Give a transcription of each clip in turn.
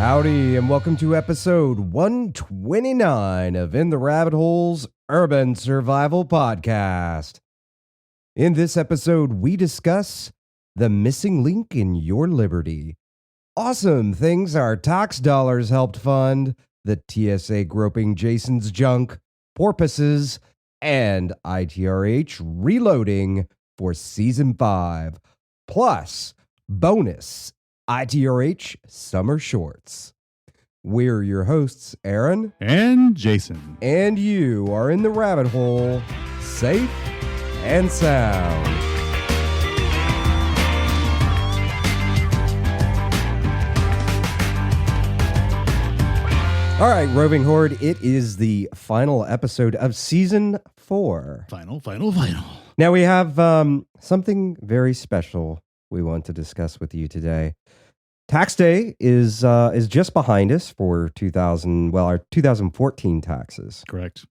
Howdy, and welcome to episode 129 of In the Rabbit Hole's Urban Survival Podcast. In this episode, we discuss the missing link in your liberty, awesome things our tax dollars helped fund, the TSA groping Jason's junk, porpoises, and ITRH reloading for Season 5, plus bonus ITRH Summer Shorts. We're your hosts, Aaron and Jason. And you are in the rabbit hole, safe and sound. All right, Roving Horde, it is the final episode of Season 4. Final. Now we have something very special we want to discuss with you today. Tax day is just behind us for our 2014 taxes. Correct.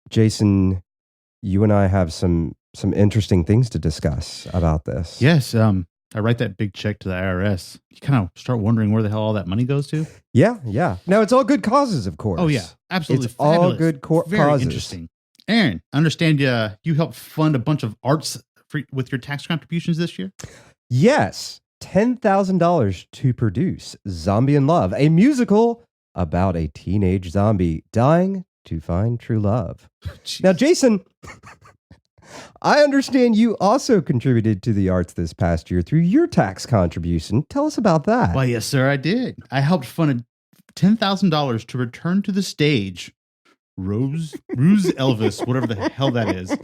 Jason, you and I have some interesting things to discuss about this. Yes. I write that big check to the IRS. You kind of start wondering where the hell all that money goes to. Yeah. Now it's all good causes, of course. Oh yeah, absolutely. It's fabulous. all good Very causes. Interesting. Aaron, I understand you helped fund a bunch of arts with your tax contributions this year. Yes. $10,000 to produce Zombie in Love, a musical about a teenage zombie dying to find true love. Now, Jason, I understand you also contributed to the arts this past year through your tax contribution. Tell us about that. Well, yes, sir, I did. I helped fund $10,000 to return to the stage Ruse Elvis, whatever the hell that is.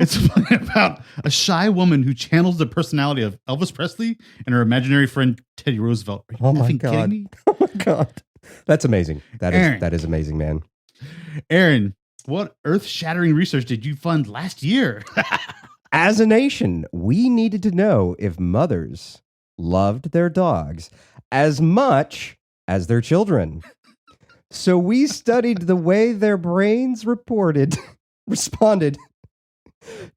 It's about a shy woman who channels the personality of Elvis Presley and her imaginary friend Teddy Roosevelt. Are you Oh my kidding me? Oh my God. That's amazing. That is amazing, man. Aaron, what earth-shattering research did you fund last year? As a nation, we needed to know if mothers loved their dogs as much as their children. So we studied the way their brains responded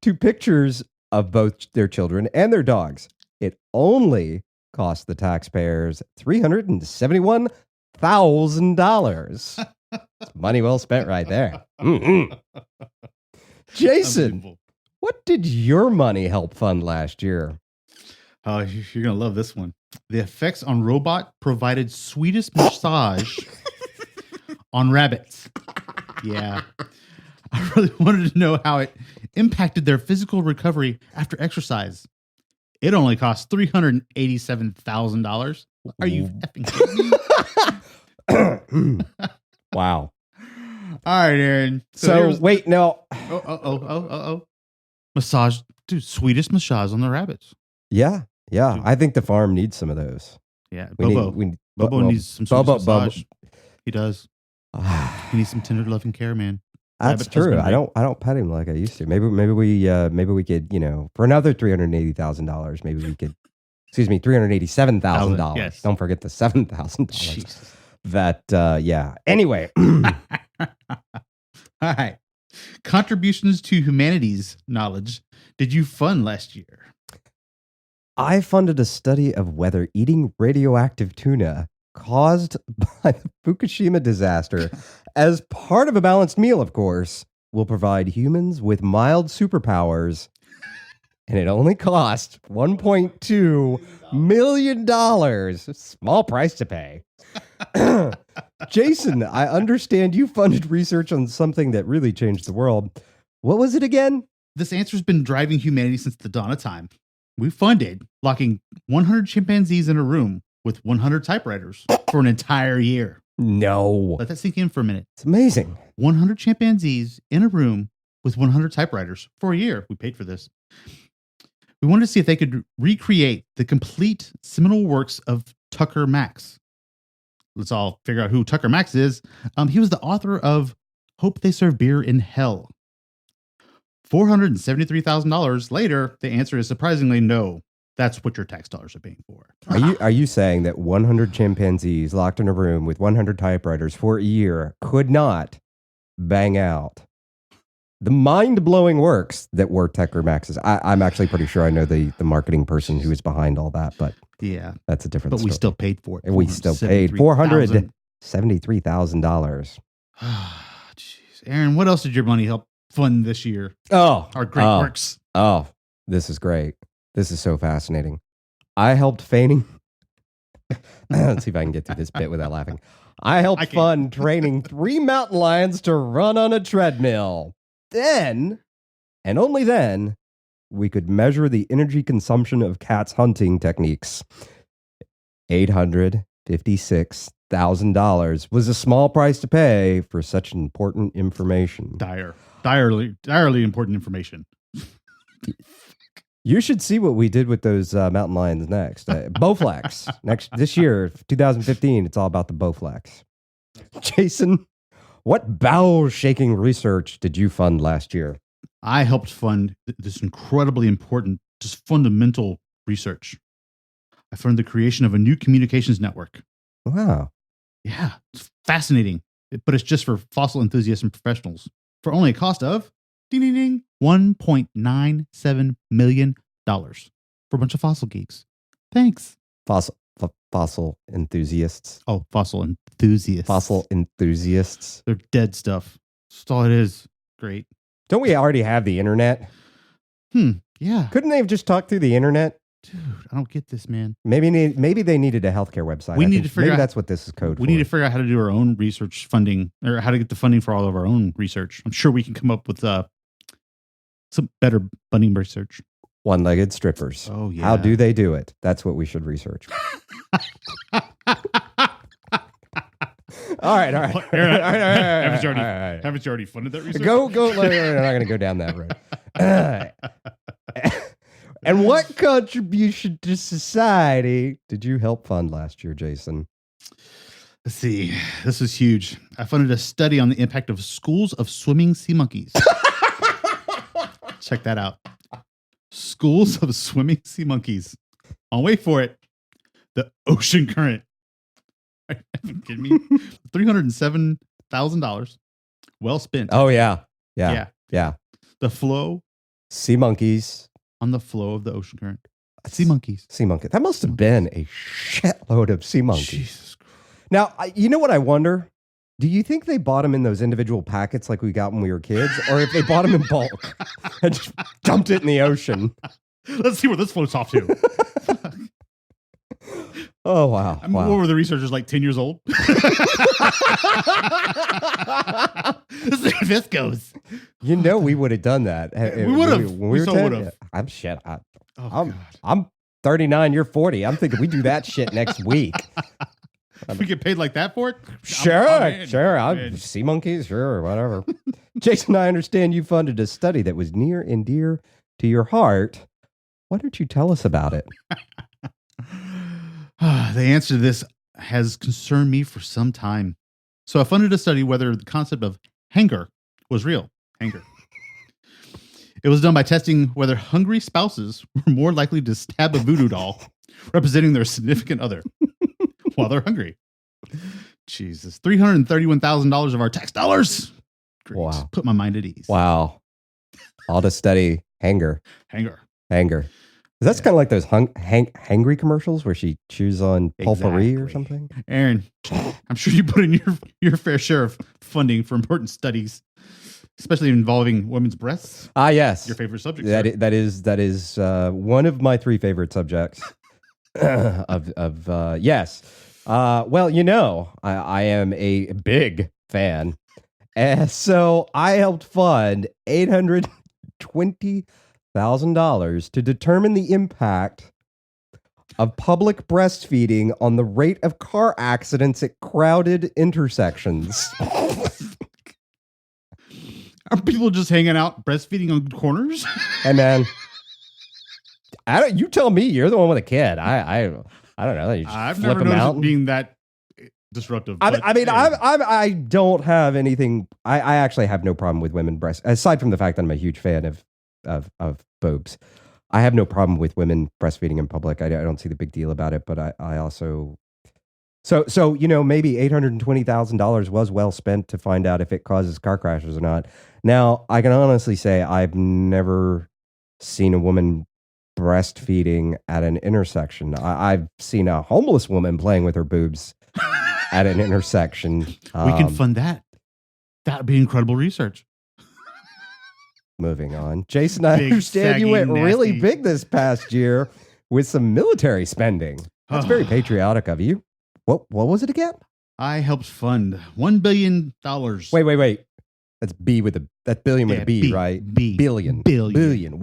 to pictures of both their children and their dogs. It only cost the taxpayers $371,000. Money well spent right there. Mm-hmm. Jason, what did your money help fund last year? Oh, you're going to love this one. The effects on robot provided sweetest massage on rabbits. Yeah. I really wanted to know how it impacted their physical recovery after exercise. It only cost $387,000. Are you effing kidding me? Wow. All right, Aaron. Wait, no. Oh. Massage. Dude, sweetest massage on the rabbits. Yeah. Dude. I think the farm needs some of those. Yeah. Bobo needs some sweetest massage. He does. He needs some tender loving care, man. That's true. I don't pet him like I used to. Maybe we could, for another $380,000, maybe we could. Excuse me, $387,000. Yes. Don't forget the $7,000. That Anyway. All right. Contributions to humanities knowledge did you fund last year? I funded a study of whether eating radioactive tuna caused by the Fukushima disaster as part of a balanced meal, of course, will provide humans with mild superpowers. And it only cost $1.2 million. Small price to pay. Jason, I understand you funded research on something that really changed the world. What was it again? This answer's been driving humanity since the dawn of time. We funded locking 100 chimpanzees in a room with 100 typewriters for an entire year. No. Let that sink in for a minute. It's amazing. 100 chimpanzees in a room with 100 typewriters for a year. We paid for this. We wanted to see if they could recreate the complete seminal works of Tucker Max. Let's all figure out who Tucker Max is. He was the author of Hope They Serve Beer in Hell. $473,000 later, the answer is surprisingly no. That's what your tax dollars are paying for. Are you saying that 100 chimpanzees locked in a room with 100 typewriters for a year could not bang out the mind-blowing works that were Tucker Max's? I'm actually pretty sure I know the marketing person who is behind all that, but Yeah. That's a different But story. we still paid for it. And we still paid $473,000. Jeez. Aaron, what else did your money help fund this year? Oh, Our great works. Oh, this is great. This is so fascinating. I helped feigning. Let's see if I can get through this bit without laughing. I helped fund training 3 mountain lions to run on a treadmill. Then, and only then, we could measure the energy consumption of cats' hunting techniques. $856,000 was a small price to pay for such important information. Direly important information. You should see what we did with those mountain lions next. Bowflex. This year, 2015, it's all about the Bowflex. Jason, what bowel-shaking research did you fund last year? I helped fund this incredibly important, just fundamental research. I funded the creation of a new communications network. Wow. Yeah, it's fascinating. But it's just for fossil enthusiasts and professionals for only a cost of ding, ding, ding, $1.97 million for a bunch of fossil geeks. Thanks. Fossil enthusiasts. Oh, fossil enthusiasts. Fossil enthusiasts. They're dead stuff. That's all it is. Great. Don't we already have the internet? Yeah. Couldn't they have just talked through the internet? Dude, I don't get this, man. Maybe they needed a healthcare website. We need to figure out. That's what this is code for. We need to figure out how to do our own research funding, or how to get the funding for all of our own research. I'm sure we can come up with some better funding research. One-legged strippers. Oh, yeah. How do they do it? That's what we should research. All right. Haven't you already funded that research? Go. We're not going to go down that road. And what contribution to society did you help fund last year, Jason? Let's see. This is huge. I funded a study on the impact of schools of swimming sea monkeys. Check that out. Schools of swimming sea monkeys. I'll wait for it. The ocean current. Are you kidding me? $307,000. Well spent. Oh, yeah. The flow. Sea monkeys. On the flow of the ocean current. Sea monkeys. Sea monkey. That must have been a shitload of sea monkeys. Jesus Christ. Now, you know what I wonder? Do you think they bought them in those individual packets like we got when we were kids? Or if they bought them in bulk and just dumped it in the ocean? Let's see where this floats off to. Oh, wow. What were the researchers, like 10 years old? This is where this goes. You know, we would have done that. We would have. We so would have. I'm shit. God. I'm 39, you're 40. I'm thinking we do that shit next week. If we get paid like that for it? Sure. Sea monkeys, sure, whatever. Jason, I understand you funded a study that was near and dear to your heart. Why don't you tell us about it? The answer to this has concerned me for some time. So I funded a study whether the concept of hanger was real. Hanger. It was done by testing whether hungry spouses were more likely to stab a voodoo doll representing their significant other while they're hungry. Jesus. $331,000 of our tax dollars. Great. Wow. Put my mind at ease. Wow. All to study hanger. Hanger. That's kind of like those hangry commercials where she chews on potpourri or something. Aaron, I'm sure you put in your fair share of funding for important studies, especially involving women's breasts. Ah, yes. Your favorite subject. That is one of my 3 favorite subjects. Yes. Well, you know, I am a big fan. So I helped fund $820,000 to determine the impact of public breastfeeding on the rate of car accidents at crowded intersections. Are people just hanging out breastfeeding on corners? Hey, man. You tell me. You're the one with a kid. I don't know. You just I've flip never them noticed out it being that disruptive. I don't have anything. I actually have no problem with women breast. Aside from the fact that I'm a huge fan of boobs, I have no problem with women breastfeeding in public. I don't see the big deal about it. But I also so you know, maybe $820,000 was well spent to find out if it causes car crashes or not. Now I can honestly say I've never seen a woman breastfeeding at an intersection. I've seen a homeless woman playing with her boobs at an intersection. We can fund that. That would be incredible research. Moving on. Jason, I Big, understand you went saggy, really nasty. big this past year with some military spending. That's very patriotic of you. What was it again? I helped fund $1 billion. Wait. That's that's billion with a B, right? Billion. $1 billion.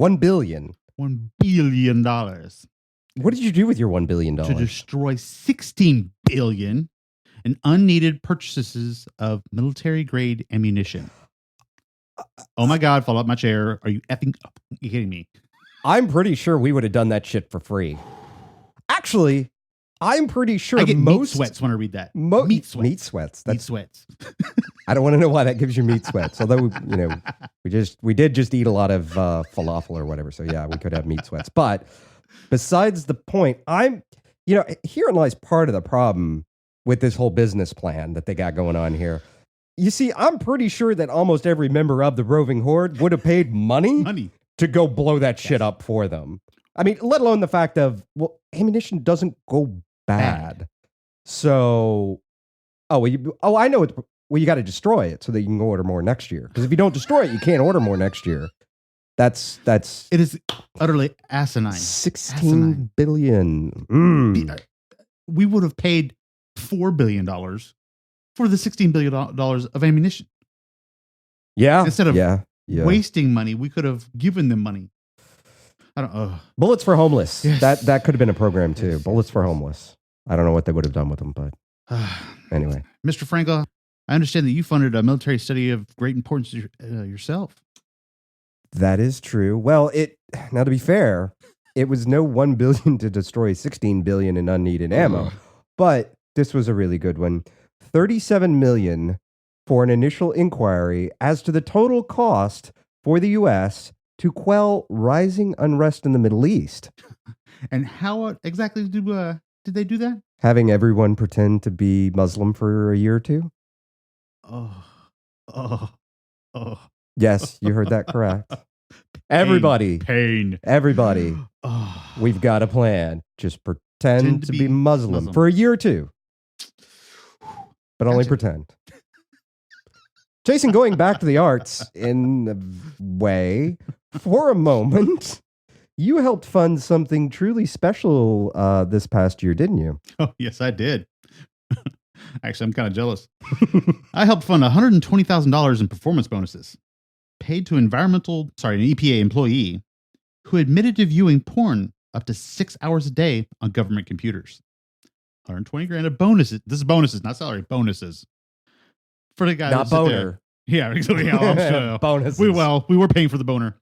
$1 billion. What did you do with your $1 billion? To destroy 16 billion in unneeded purchases of military grade ammunition. Oh my God, fall out my chair. Are you effing up? Are you kidding me? I'm pretty sure we would have done that shit for free. Actually, I'm pretty sure I get meat sweats when I read that. Meat sweats. Meat sweats. Meat sweats. I don't want to know why that gives you meat sweats. Although, we did just eat a lot of falafel or whatever. So yeah, we could have meat sweats. But besides the point, herein lies part of the problem with this whole business plan that they got going on here. You see, I'm pretty sure that almost every member of the roving horde would have paid money to go blow that shit up for them. I mean, let alone the fact of, ammunition doesn't go bad. So, I know it's, you got to destroy it so that you can order more next year. Because if you don't destroy it, you can't order more next year. It is utterly asinine. 16 billion. We would have paid $4 billion for the $16 billion of ammunition. Yeah. Instead of wasting money, we could have given them money. I don't know. Bullets for Homeless. Yes. That could have been a program too. Yes. Bullets for Homeless. I don't know what they would have done with them, but anyway. Mr. Franco, I understand that you funded a military study of great importance yourself. That is true. Well, now to be fair, it was no 1 billion to destroy 16 billion in unneeded ammo, but this was a really good one. 37 million for an initial inquiry as to the total cost for the U.S. to quell rising unrest in the Middle East. And how exactly did they do that? Having everyone pretend to be Muslim for a year or two. Yes, you heard that correct. Everybody. We've got a plan. Just pretend to be Muslim for a year or two. But only pretend. Jason, going back to the arts in a way, for a moment, you helped fund something truly special this past year, didn't you? Oh, yes, I did. Actually, I'm kind of jealous. I helped fund $120,000 in performance bonuses paid to an EPA employee who admitted to viewing porn up to 6 hours a day on government computers. 120 grand of bonuses. This is bonuses, not salary. Bonuses for the guy. Not boner. Yeah, exactly. Yeah, bonuses. We were paying for the boner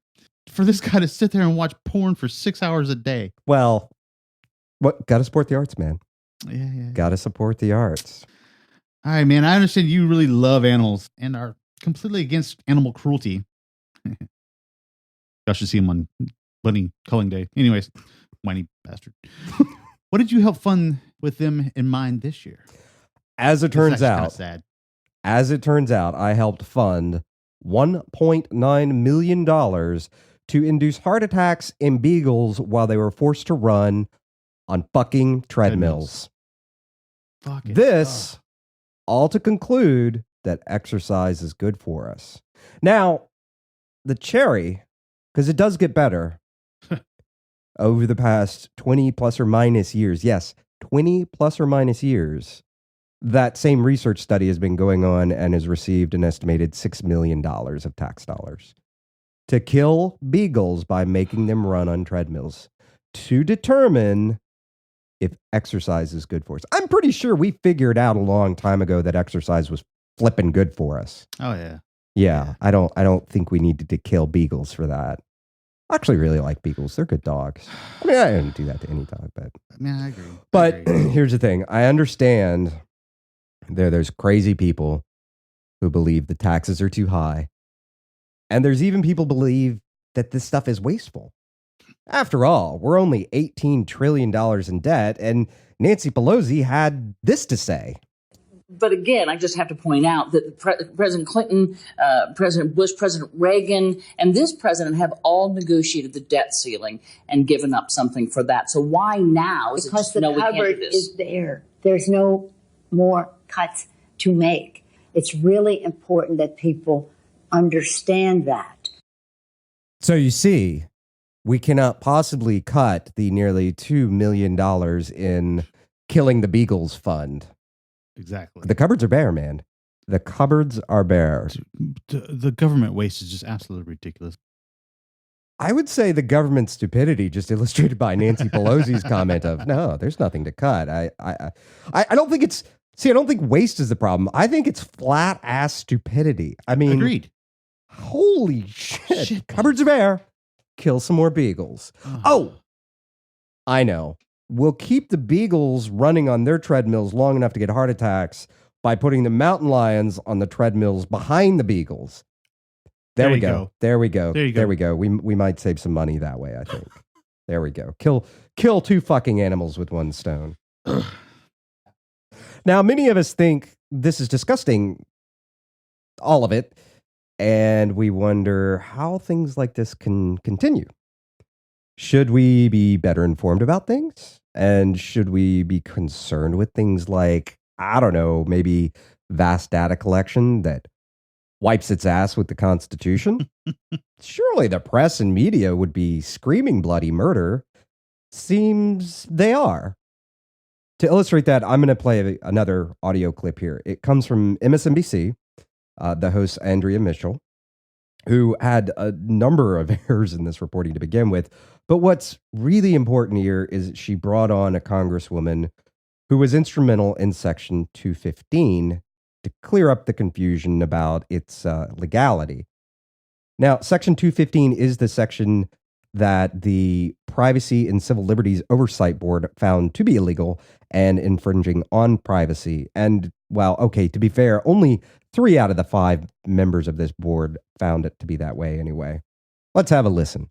for this guy to sit there and watch porn for 6 hours a day. Well, got to support the arts, man. Yeah. Got to support the arts. All right, man. I understand you really love animals and are completely against animal cruelty. Y'all should see him on Bunny Culling Day. Anyways, whiny bastard. What did you help fund with them in mind this year? As it turns out, I helped fund $1.9 million to induce heart attacks in beagles while they were forced to run on fucking treadmills. This, all to conclude that exercise is good for us. Now, the cherry, because it does get better over the past 20 plus or minus years. Yes, 20 plus or minus years. That same research study has been going on and has received an estimated $6 million of tax dollars to kill beagles by making them run on treadmills to determine if exercise is good for us. I'm pretty sure we figured out a long time ago that exercise was flipping good for us. Oh, yeah. Yeah, I don't think we needed to kill beagles for that. I actually really like beagles. They're good dogs. I mean, I didn't do that to any dog, but... I agree. But here's the thing. I understand there's crazy people who believe the taxes are too high. And there's even people believe that this stuff is wasteful. After all, we're only $18 trillion in debt, and Nancy Pelosi had this to say. But again, I just have to point out that President Clinton, President Bush, President Reagan, and this president have all negotiated the debt ceiling and given up something for that. So why now? Because the cupboard is there. There's no more cuts to make. It's really important that people understand that. So you see, we cannot possibly cut the nearly $2 million in Killing the Beagles fund. Exactly. The cupboards are bare, man. The cupboards are bare. The government waste is just absolutely ridiculous. I would say the government stupidity, just illustrated by Nancy Pelosi's comment of, no, there's nothing to cut. I don't think it's, I don't think waste is the problem. I think it's flat ass stupidity. I mean, agreed. Holy shit. Cupboards are bare. Kill some more beagles. Oh, I know. We'll keep the beagles running on their treadmills long enough to get heart attacks by putting the mountain lions on the treadmills behind the beagles. There we go. There we go. There we go. We might save some money that way, I think. There we go. Kill two fucking animals with one stone. Now, many of us think this is disgusting, all of it, and we wonder how things like this can continue. Should we be better informed about things? And should we be concerned with things like, I don't know, maybe vast data collection that wipes its ass with the Constitution? Surely the press and media would be screaming bloody murder. Seems they are. To illustrate that, I'm going to play another audio clip here. It comes from MSNBC, the host Andrea Mitchell, who had a number of errors in this reporting to begin with. But what's really important here is she brought on a congresswoman who was instrumental in Section 215 to clear up the confusion about its legality. Now, Section 215 is the section that the Privacy and Civil Liberties Oversight Board found to be illegal and infringing on privacy. And, well, okay, to be fair, only 3 out of the 5 members of this board found it to be that way anyway. Let's have a listen.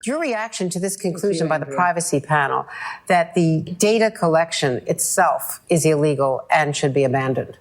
Your reaction to this conclusion by the privacy panel that the data collection itself is illegal and should be abandoned?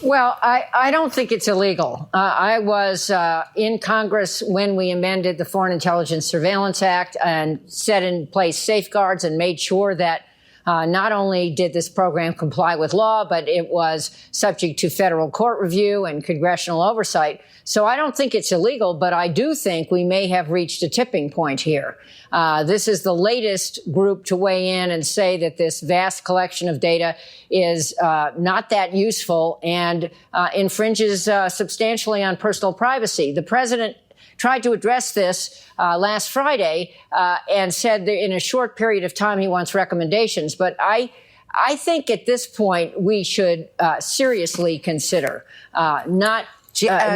Well, I don't think it's illegal. I was in Congress when we amended the Foreign Intelligence Surveillance Act and set in place safeguards and made sure that not only did this program comply with law, but it was subject to federal court review and congressional oversight. So I don't think it's illegal, but I do think we may have reached a tipping point here. This is the latest group to weigh in and say that this vast collection of data is not that useful and infringes substantially on personal privacy. The president tried to address this last Friday and said that in a short period of time he wants recommendations. But I think at this point we should seriously consider not continuing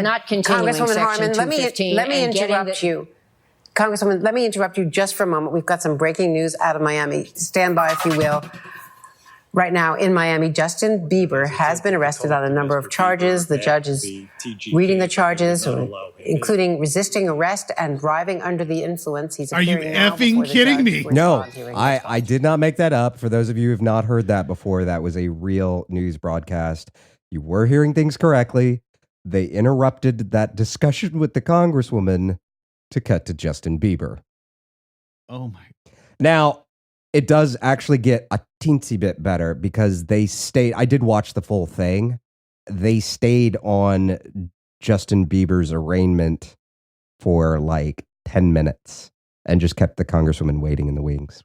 Congresswoman Section Harman, 215. let me interrupt you. Congresswoman, let me interrupt you just for a moment. We've got some breaking news out of Miami. Stand by, if you will. Right now in Miami, Justin Bieber has been arrested on a number of charges. The judge is reading the charges, including resisting arrest and driving under the influence. He's Are you effing kidding me? No, I did not make that up. For those of you who have not heard that before, that was a real news broadcast. You were hearing things correctly. They interrupted that discussion with the congresswoman to cut to Justin Bieber. Oh my. Now, it does actually get a teensy bit better because they stayed. I did watch the full thing. They stayed on Justin Bieber's arraignment for like 10 minutes and just kept the congresswoman waiting in the wings.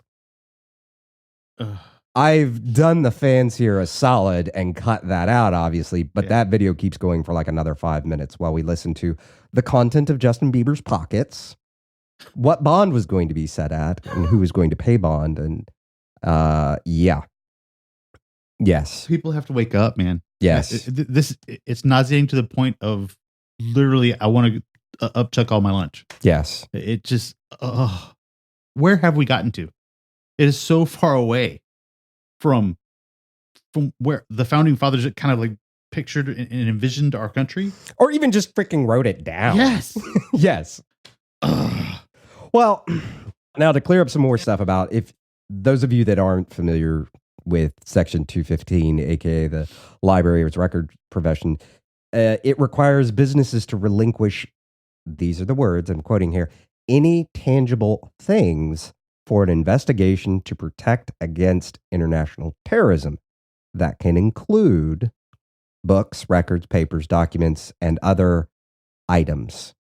I've done the fans here a solid and cut that out, obviously, but that video keeps going for like another 5 minutes while we listen to the content of Justin Bieber's pockets, what bond was going to be set at, and who was going to pay bond, and yes, people have to wake up, man. Yes, it's nauseating to the point of literally I want to upchuck all my lunch. Yes, it just where have we gotten to? It is so far away from where the founding fathers kind of like pictured and envisioned our country, or even just freaking wrote it down. Yes, yes. Well, now to clear up some more stuff about, if those of you that aren't familiar with Section 215, aka the Library's Record Profession. It requires businesses to relinquish, these are the words I'm quoting here, any tangible things for an investigation to protect against international terrorism. That can include books, records, papers, documents, and other items.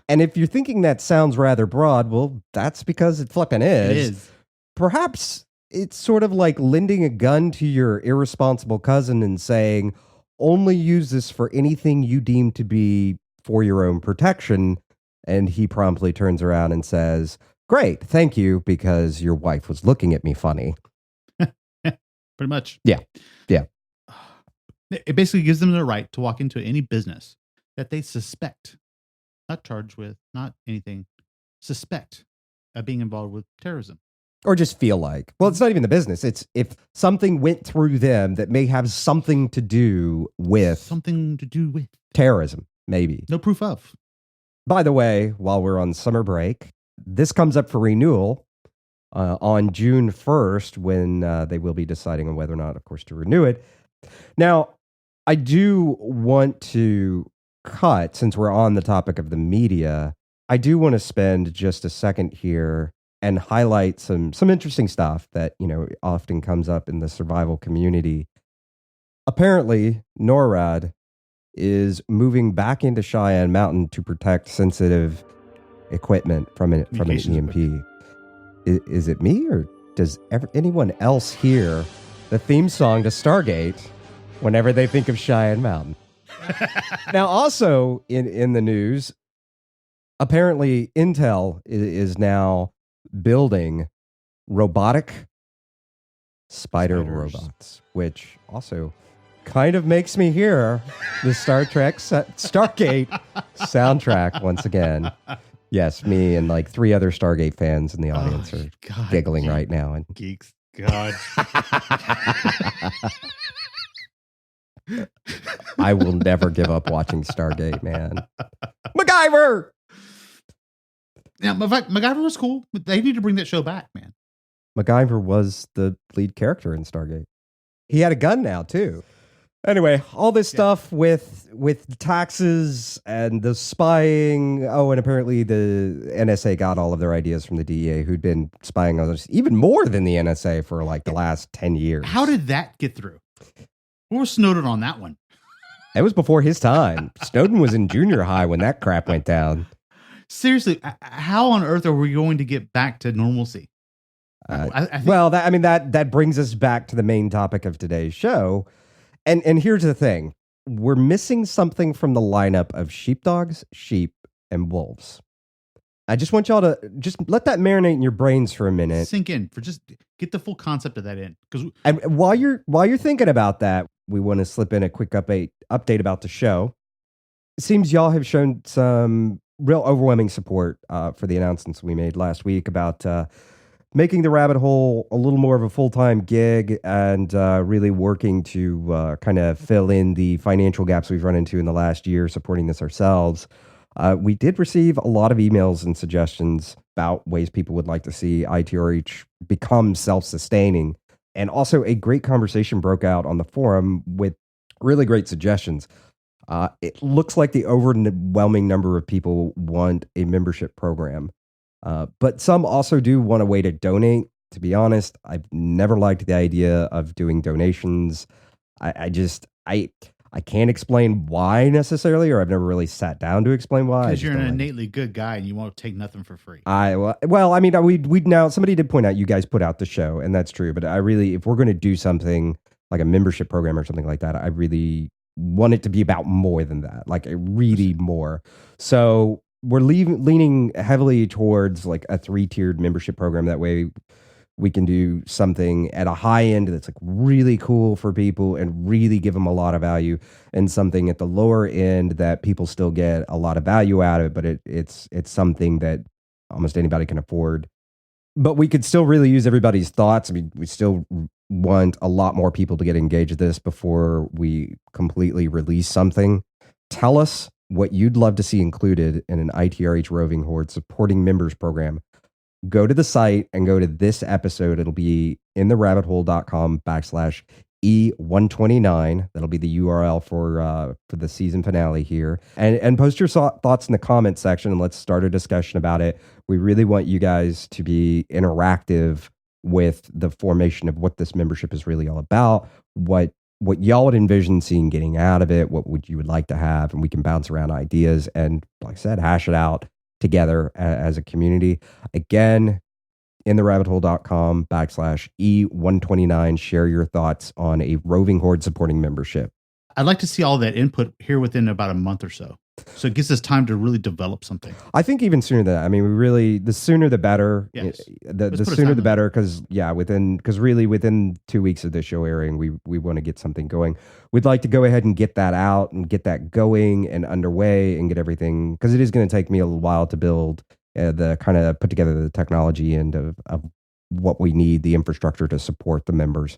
And if you're thinking that sounds rather broad, well, that's because it flipping is. It is. Perhaps it's sort of like lending a gun to your irresponsible cousin and saying, only use this for anything you deem to be for your own protection. And he promptly turns around and says, great, thank you, because your wife was looking at me funny. Pretty much. Yeah. It basically gives them the right to walk into any business that they suspect, not charged with, not anything, suspect of being involved with terrorism. Or just feel like. Well, it's not even the business. It's if something went through them that may have something to do with terrorism, maybe. No proof of. By the way, while we're on summer break, this comes up for renewal on June 1st when they will be deciding on whether or not, of course, to renew it. Now, I do want to cut, since we're on the topic of the media, I do want to spend just a second here and highlight some interesting stuff that, often comes up in the survival community. Apparently, NORAD is moving back into Cheyenne Mountain to protect sensitive equipment from an EMP. Is it me, or does anyone else hear the theme song to Stargate whenever they think of Cheyenne Mountain? Now, also in the news, apparently Intel is now building robotic spider robots, which also kind of makes me hear the Star Trek Stargate soundtrack once again. Yes, me and like 3 other Stargate fans in the audience are giggling right now. And geeks, God. I will never give up watching Stargate, man. MacGyver! Yeah, MacGyver was cool, but they need to bring that show back, man. MacGyver was the lead character in Stargate. He had a gun now, too. Anyway, all this stuff with taxes and the spying. Oh, and apparently the NSA got all of their ideas from the DEA, who'd been spying on us even more than the NSA for like the last 10 years. How did that get through? Where was Snowden on that one? It was before his time. Snowden was in junior high when that crap went down. Seriously, how on earth are we going to get back to normalcy? I think, well, that brings us back to the main topic of today's show. And here's the thing. We're missing something from the lineup of sheepdogs, sheep, and wolves. I just want y'all to just let that marinate in your brains for a minute. Sink in. Just get the full concept of that in. And while you're thinking about that, we want to slip in a quick update about the show. It seems y'all have shown some real overwhelming support for the announcements we made last week about making the rabbit hole a little more of a full-time gig and really working to kind of fill in the financial gaps we've run into in the last year supporting this ourselves. We did receive a lot of emails and suggestions about ways people would like to see ITRH become self-sustaining. And also a great conversation broke out on the forum with really great suggestions. It looks like the overwhelming number of people want a membership program. But some also do want a way to donate. To be honest, I've never liked the idea of doing donations. I can't explain why necessarily, or I've never really sat down to explain why. Because you're an innately good guy and you won't take nothing for free. We now, somebody did point out you guys put out the show, and that's true. But I really, if we're going to do something like a membership program or something like that, I really want it to be about more than that, like really more. So we're leaning heavily towards like a 3-tiered membership program. That way we can do something at a high end that's like really cool for people and really give them a lot of value, and something at the lower end that people still get a lot of value out of it, but it's something that almost anybody can afford. But we could still really use everybody's thoughts. I mean, we still want a lot more people to get engaged with this before we completely release something. Tell us what you'd love to see included in an ITRH Roving Horde supporting members program. go to the site and go to this episode. It'll be in the rabbithole.com/E129. That'll be the URL for the season finale here. And post your thoughts in the comment section and let's start a discussion about it. We really want you guys to be interactive with the formation of what this membership is really all about, what y'all would envision seeing getting out of it, what you would like to have, and we can bounce around ideas and, like I said, hash it out together as a community. Again, in the rabbithole.com/E129, share your thoughts on a roving horde supporting membership. I'd like to see all that input here within about a month or so. So it gives us time to really develop something. I think even sooner than that. I mean, the sooner the better. Yes. The sooner the better, because within 2 weeks of the show airing, we want to get something going. We'd like to go ahead and get that out and get that going and underway and get everything, because it is going to take me a little while to build the kind of put together the technology and of what we need, the infrastructure to support the members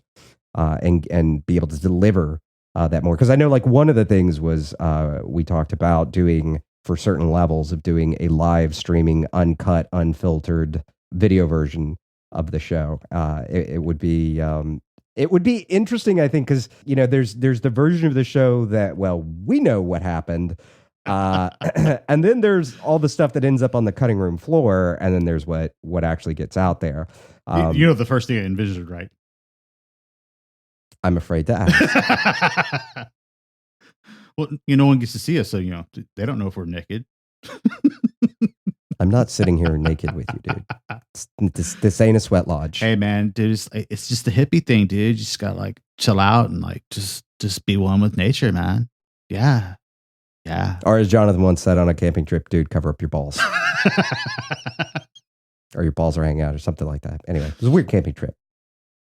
and be able to deliver that more. Because I know, like, one of the things was we talked about doing, for certain levels, of doing a live streaming, uncut, unfiltered video version of the show. It would be interesting, I think, because there's the version of the show that, well, we know what happened, and then there's all the stuff that ends up on the cutting room floor, and then there's what actually gets out there. The first thing I envisioned, right? I'm afraid to ask. Well, no one gets to see us, so they don't know if we're naked. I'm not sitting here naked with you, dude. This ain't a sweat lodge. Hey, man, dude, it's just a hippie thing, dude. You just gotta chill out and just be one with nature, man. Yeah. Or as Jonathan once said on a camping trip, dude, cover up your balls. Or your balls are hanging out or something like that. Anyway, it was a weird camping trip.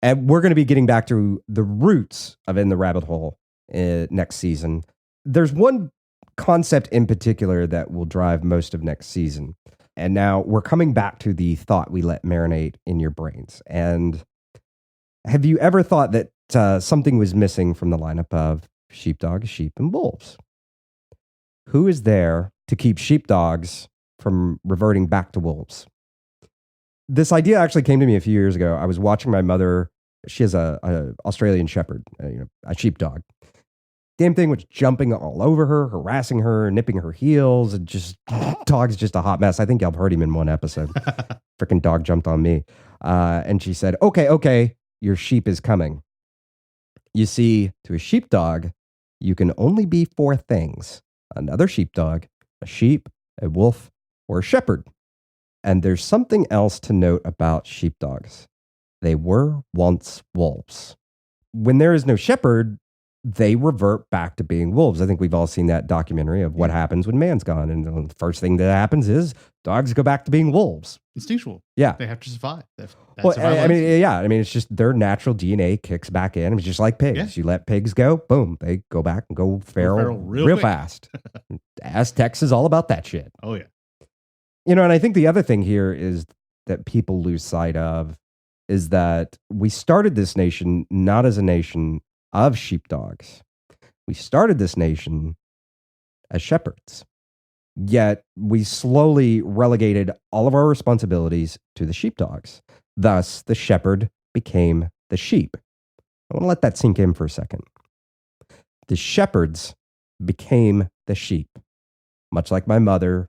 And we're going to be getting back to the roots of In the Rabbit Hole next season. There's one concept in particular that will drive most of next season. And now we're coming back to the thought we let marinate in your brains. And have you ever thought that something was missing from the lineup of sheepdogs, sheep, and wolves? Who is there to keep sheepdogs from reverting back to wolves? This idea actually came to me a few years ago. I was watching my mother. She has a Australian Shepherd, a sheepdog. Damn thing was jumping all over her, harassing her, nipping her heels, and dog's just a hot mess. I think y'all have heard him in one episode. Freaking dog jumped on me. And she said, okay, your sheep is coming. You see, to a sheepdog, you can only be four things: another sheepdog, a sheep, a wolf, or a shepherd. And there's something else to note about sheepdogs. They were once wolves. When there is no shepherd, they revert back to being wolves. I think we've all seen that documentary of what happens when man's gone. And the first thing that happens is dogs go back to being wolves. Instinctual. Yeah. They have to survive. That's I mean, it's just their natural DNA kicks back in. It's just like pigs. Yeah. You let pigs go, boom, they go back and go feral real fast. Aztecs is all about that shit. Oh, yeah. And I think the other thing here is that people lose sight of is that we started this nation not as a nation of sheepdogs. We started this nation as shepherds. Yet we slowly relegated all of our responsibilities to the sheepdogs. Thus, the shepherd became the sheep. I want to let that sink in for a second. The shepherds became the sheep, much like my mother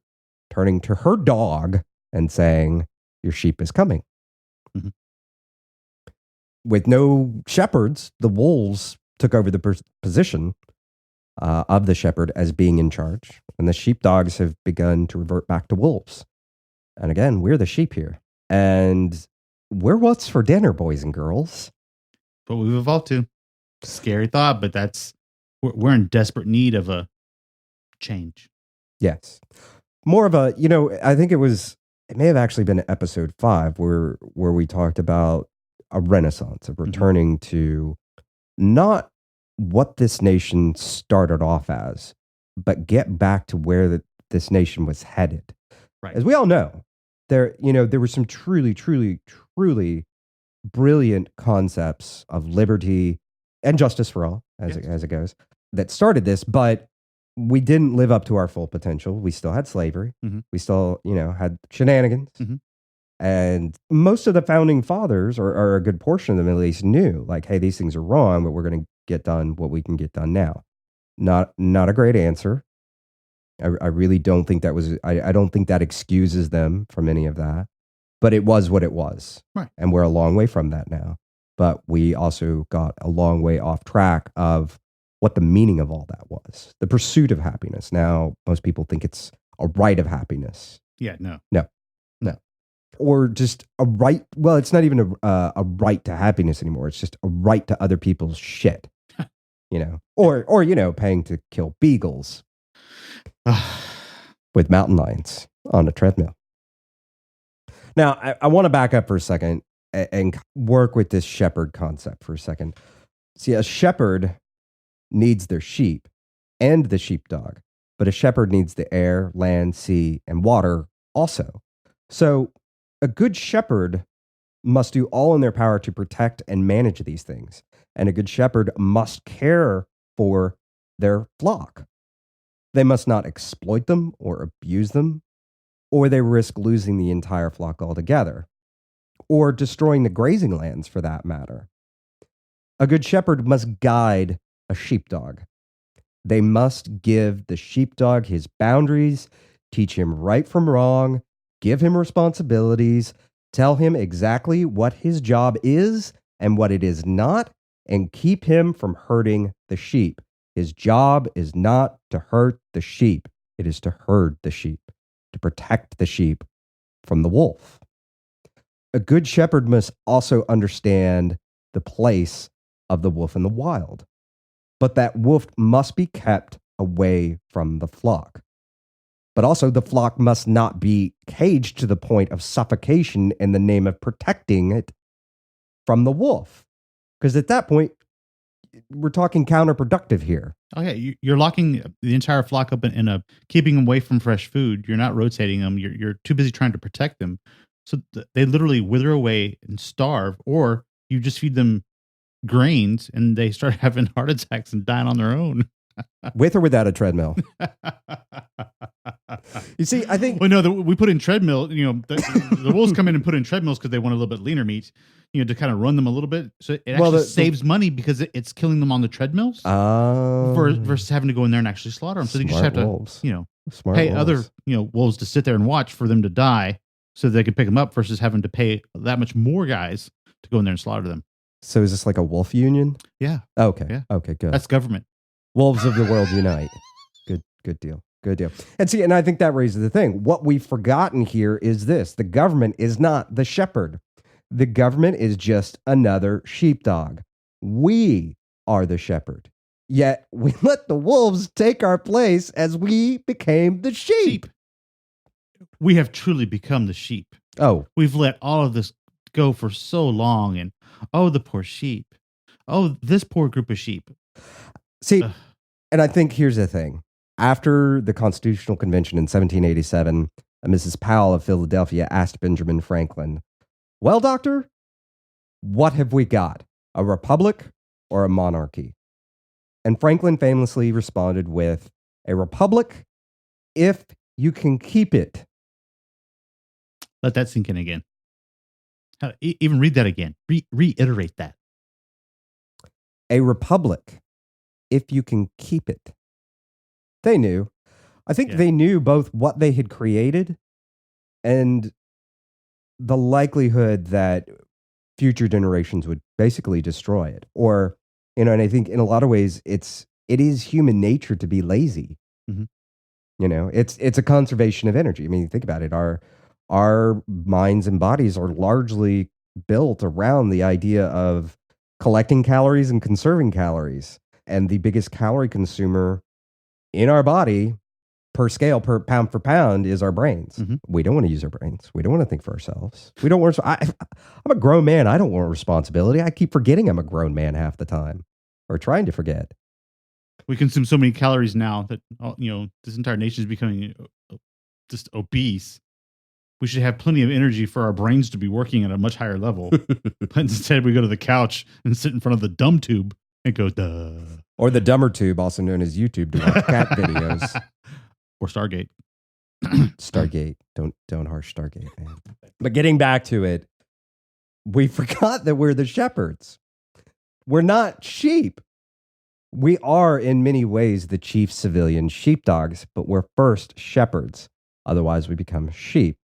turning to her dog and saying, "Your sheep is coming." Mm-hmm. With no shepherds, the wolves took over the position of the shepherd as being in charge, and the sheepdogs have begun to revert back to wolves. And again, we're the sheep here. And we're what's for dinner, boys and girls. But we've evolved to. Scary thought, but we're in desperate need of a change. Yes. More of a, I think it may have actually been episode 5 where we talked about a renaissance, of returning to not what this nation started off as, but get back to where this nation was headed. Right. As we all know, there were some truly, truly, truly brilliant concepts of liberty and justice for all, as it goes, that started this, but we didn't live up to our full potential. We still had slavery. Mm-hmm. We still, had shenanigans. Mm-hmm. And most of the founding fathers, or a good portion of them at least, knew, like, hey, these things are wrong, but we're going to get done what we can get done now. Not a great answer. I really don't think that was, I don't think that excuses them from any of that. But it was what it was. Right. And we're a long way from that now. But we also got a long way off track of what the meaning of all that was. The pursuit of happiness. Now, most people think it's a right of happiness. Yeah, no. Or just a right. Well, it's not even a right to happiness anymore. It's just a right to other people's shit, or paying to kill beagles with mountain lions on a treadmill. Now, I want to back up for a second and work with this shepherd concept for a second. See, a shepherd needs their sheep and the sheepdog, but a shepherd needs the air, land, sea, and water also. So a good shepherd must do all in their power to protect and manage these things. And a good shepherd must care for their flock. They must not exploit them or abuse them, or they risk losing the entire flock altogether, or destroying the grazing lands for that matter. A good shepherd must guide a sheepdog. They must give the sheepdog his boundaries, teach him right from wrong, give him responsibilities, tell him exactly what his job is and what it is not, and keep him from hurting the sheep. His job is not to hurt the sheep. It is to herd the sheep, to protect the sheep from the wolf. A good shepherd must also understand the place of the wolf in the wild, but that wolf must be kept away from the flock. But also, the flock must not be caged to the point of suffocation in the name of protecting it from the wolf. Because at that point, we're talking counterproductive here. Oh, yeah. You're locking the entire flock up in keeping them away from fresh food. You're not rotating them. You're too busy trying to protect them. So they literally wither away and starve, or you just feed them grains and they start having heart attacks and dying on their own. With or without a treadmill. You see, I think... Well, no, we put in treadmill, the wolves come in and put in treadmills because they want a little bit leaner meat, to kind of run them a little bit. So it actually saves money because it's killing them on the treadmills versus having to go in there and actually slaughter them. So they just have wolves. to, Smart pay wolves. other, wolves to sit there and watch for them to die so they can pick them up versus having to pay that much more guys to go in there and slaughter them. So is this like a wolf union? Yeah. Okay. Yeah. Okay, good. That's government. Wolves of the world unite. Good deal. Good deal. And I think that raises the thing. What we've forgotten here is this. The government is not the shepherd. The government is just another sheepdog. We are the shepherd. Yet we let the wolves take our place as we became the sheep. We have truly become the sheep. Oh. We've let all of this go for so long. And, the poor sheep. Oh, this poor group of sheep. See, and I think here's the thing. After the Constitutional Convention in 1787, Mrs. Powell of Philadelphia asked Benjamin Franklin, "Well, doctor, what have we got? A republic or a monarchy?" And Franklin famously responded with, "A republic if you can keep it." Let that sink in again. Even read that again. Reiterate that. A republic if you can keep it. They knew. I think they knew both what they had created and the likelihood that future generations would basically destroy it. Or, and I think in a lot of ways, it is human nature to be lazy. Mm-hmm. It's a conservation of energy. I mean, think about it. Our minds and bodies are largely built around the idea of collecting calories and conserving calories. And the biggest calorie consumer in our body per scale, per pound for pound, is our brains. Mm-hmm. We don't want to use our brains. We don't want to think for ourselves. We don't want. I'm a grown man. I don't want responsibility. I keep forgetting I'm a grown man half the time, or trying to forget. We consume so many calories now that this entire nation is becoming just obese. We should have plenty of energy for our brains to be working at a much higher level. But instead, we go to the couch and sit in front of the dumb tube and go, duh. Or the dumber tube, also known as YouTube, to watch cat videos. Or Stargate. Stargate. Don't harsh Stargate, man. But getting back to it, we forgot that we're the shepherds. We're not sheep. We are in many ways the chief civilian sheepdogs, but we're first shepherds. Otherwise, we become sheep.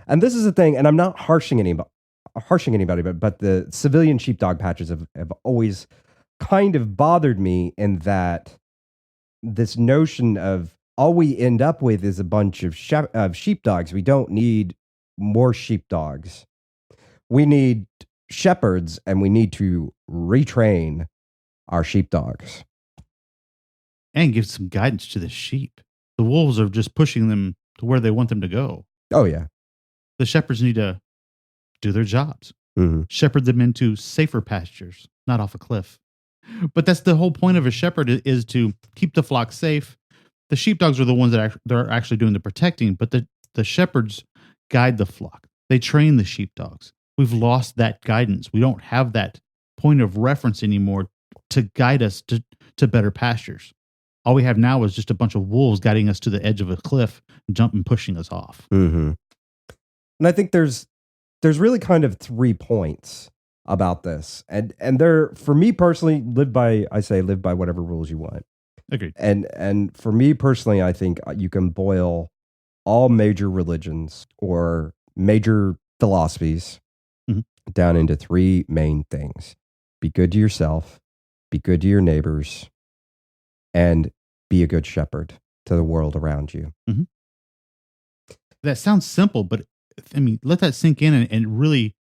And this is the thing, and I'm not harshing anybody, but the civilian sheepdog patches have always kind of bothered me in that this notion of all we end up with is a bunch of sheepdogs. We don't need more sheepdogs. We need shepherds, and we need to retrain our sheepdogs. And give some guidance to the sheep. The wolves are just pushing them to where they want them to go. Oh, yeah. The shepherds need to do their jobs. Mm-hmm. Shepherd them into safer pastures, not off a cliff. But that's the whole point of a shepherd, is to keep the flock safe. The sheepdogs are the ones that are actually doing the protecting, but the shepherds guide the flock. They train the sheepdogs. We've lost that guidance. We don't have that point of reference anymore to guide us to better pastures. All we have now is just a bunch of wolves guiding us to the edge of a cliff, jumping, pushing us off. Mm-hmm. And I think there's really kind of 3 points about this, and they're, for me personally, live by whatever rules you want. Agreed. And for me personally, I think you can boil all major religions or major philosophies down into 3 main things: be good to yourself, be good to your neighbors, and be a good shepherd to the world around you. Mm-hmm. That sounds simple, but I mean, let that sink in and really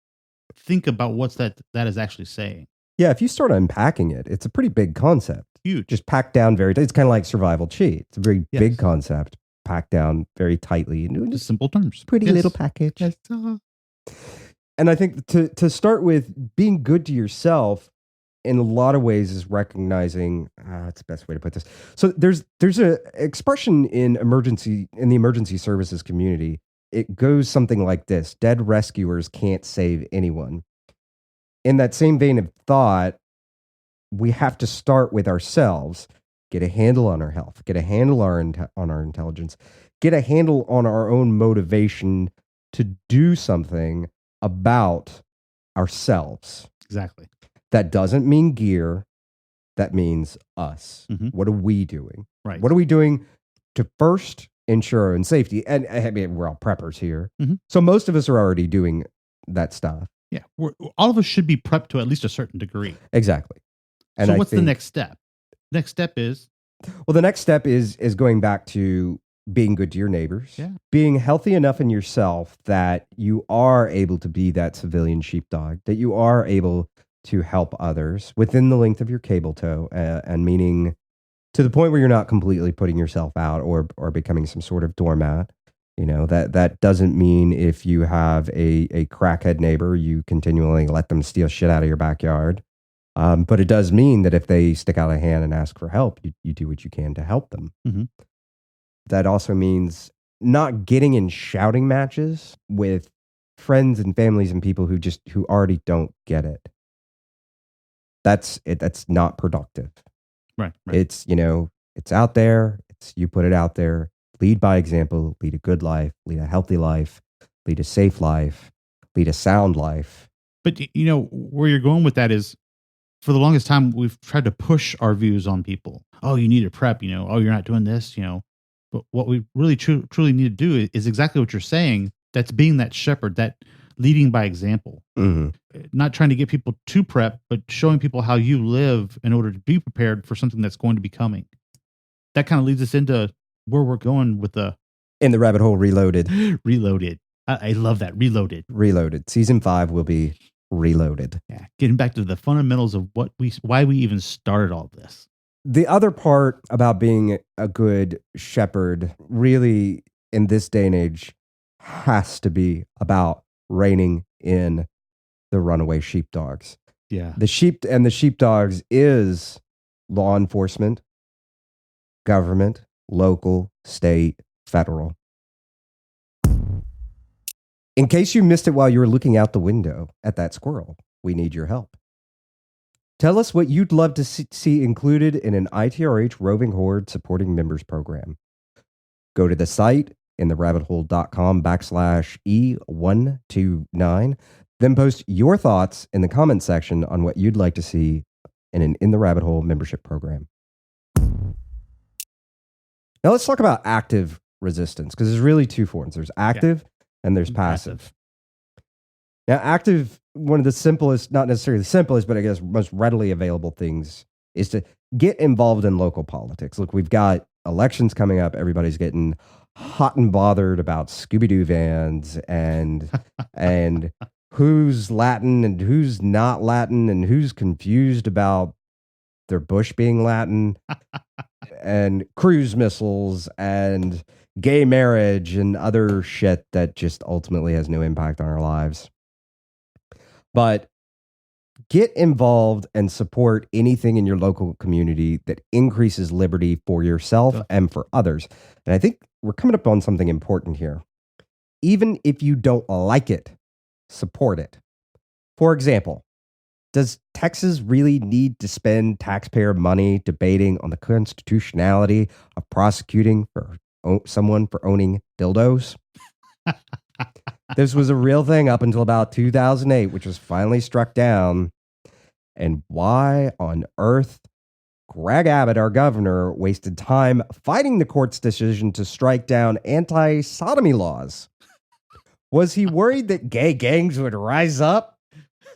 think about what's that is actually saying. Yeah, if you start unpacking it, it's a pretty big concept. Huge. Just packed down it's kind of like survival cheat. It's a very big concept, packed down very tightly. Just simple terms. Pretty little package. Yes. And I think to start with, being good to yourself in a lot of ways is recognizing, that's the best way to put this. So there's a expression in the emergency services community. It goes something like this: dead rescuers can't save anyone. In that same vein of thought, we have to start with ourselves, get a handle on our health, get a handle on our intelligence, get a handle on our own motivation to do something about ourselves. Exactly. That doesn't mean gear. That means us. Mm-hmm. What are we doing? Right. What are we doing to first ensure our own safety? And I mean, we're all preppers here. Mm-hmm. So most of us are already doing that stuff. Yeah. All of us should be prepped to at least a certain degree. Exactly. And so what's the next step? Next step is? Well, the next step is going back to being good to your neighbors, being healthy enough in yourself that you are able to be that civilian sheepdog, that you are able to help others within the length of your cable tow, and meaning to the point where you're not completely putting yourself out or becoming some sort of doormat. You know, that doesn't mean if you have a crackhead neighbor, you continually let them steal shit out of your backyard. But it does mean that if they stick out a hand and ask for help, you do what you can to help them. Mm-hmm. That also means not getting in shouting matches with friends and families and people who already don't get it. That's it. That's not productive. Right. It's, it's out there. You put it out there. Lead by example. Lead a good life. Lead a healthy life. Lead a safe life. Lead a sound life. But where you're going with that is, for the longest time, we've tried to push our views on people. Oh, you need to prep. Oh, you're not doing this. But what we really truly need to do is exactly what you're saying. That's being that shepherd, that leading by example. Mm-hmm. Not trying to get people to prep, but showing people how you live in order to be prepared for something that's going to be coming. That kind of leads us into where we're going with In the Rabbit Hole Reloaded. Reloaded. I love that. Reloaded. Season 5 will be Reloaded. Yeah. Getting back to the fundamentals of why we even started all this. The other part about being a good shepherd, really, in this day and age, has to be about reining in the runaway sheepdogs. Yeah. The sheepdogs is law enforcement, government, local, state, federal. In case you missed it while you were looking out the window at that squirrel, we need your help. Tell us what you'd love to see included in an ITRH Roving Horde supporting members program. Go to the site, intherabbithole.com/E129. Then post your thoughts in the comment section on what you'd like to see in an In the Rabbit Hole membership program. Now let's talk about active resistance, because there's really two forms. There's active and there's passive. Now, active, one of the simplest, not necessarily the simplest, but I guess most readily available things is to get involved in local politics. Look, we've got elections coming up. Everybody's getting hot and bothered about Scooby-Doo vans and who's Latin and who's not Latin and who's confused about their bush being Latin and cruise missiles and gay marriage and other shit that just ultimately has no impact on our lives. But get involved and support anything in your local community that increases liberty for yourself and for others. And I think we're coming up on something important here. Even if you don't like it, support it. For example, does Texas really need to spend taxpayer money debating on the constitutionality of prosecuting for someone for owning dildos? This was a real thing up until about 2008, which was finally struck down. And why on earth Greg Abbott, our governor, wasted time fighting the court's decision to strike down anti-sodomy laws? Was he worried that gay gangs would rise up?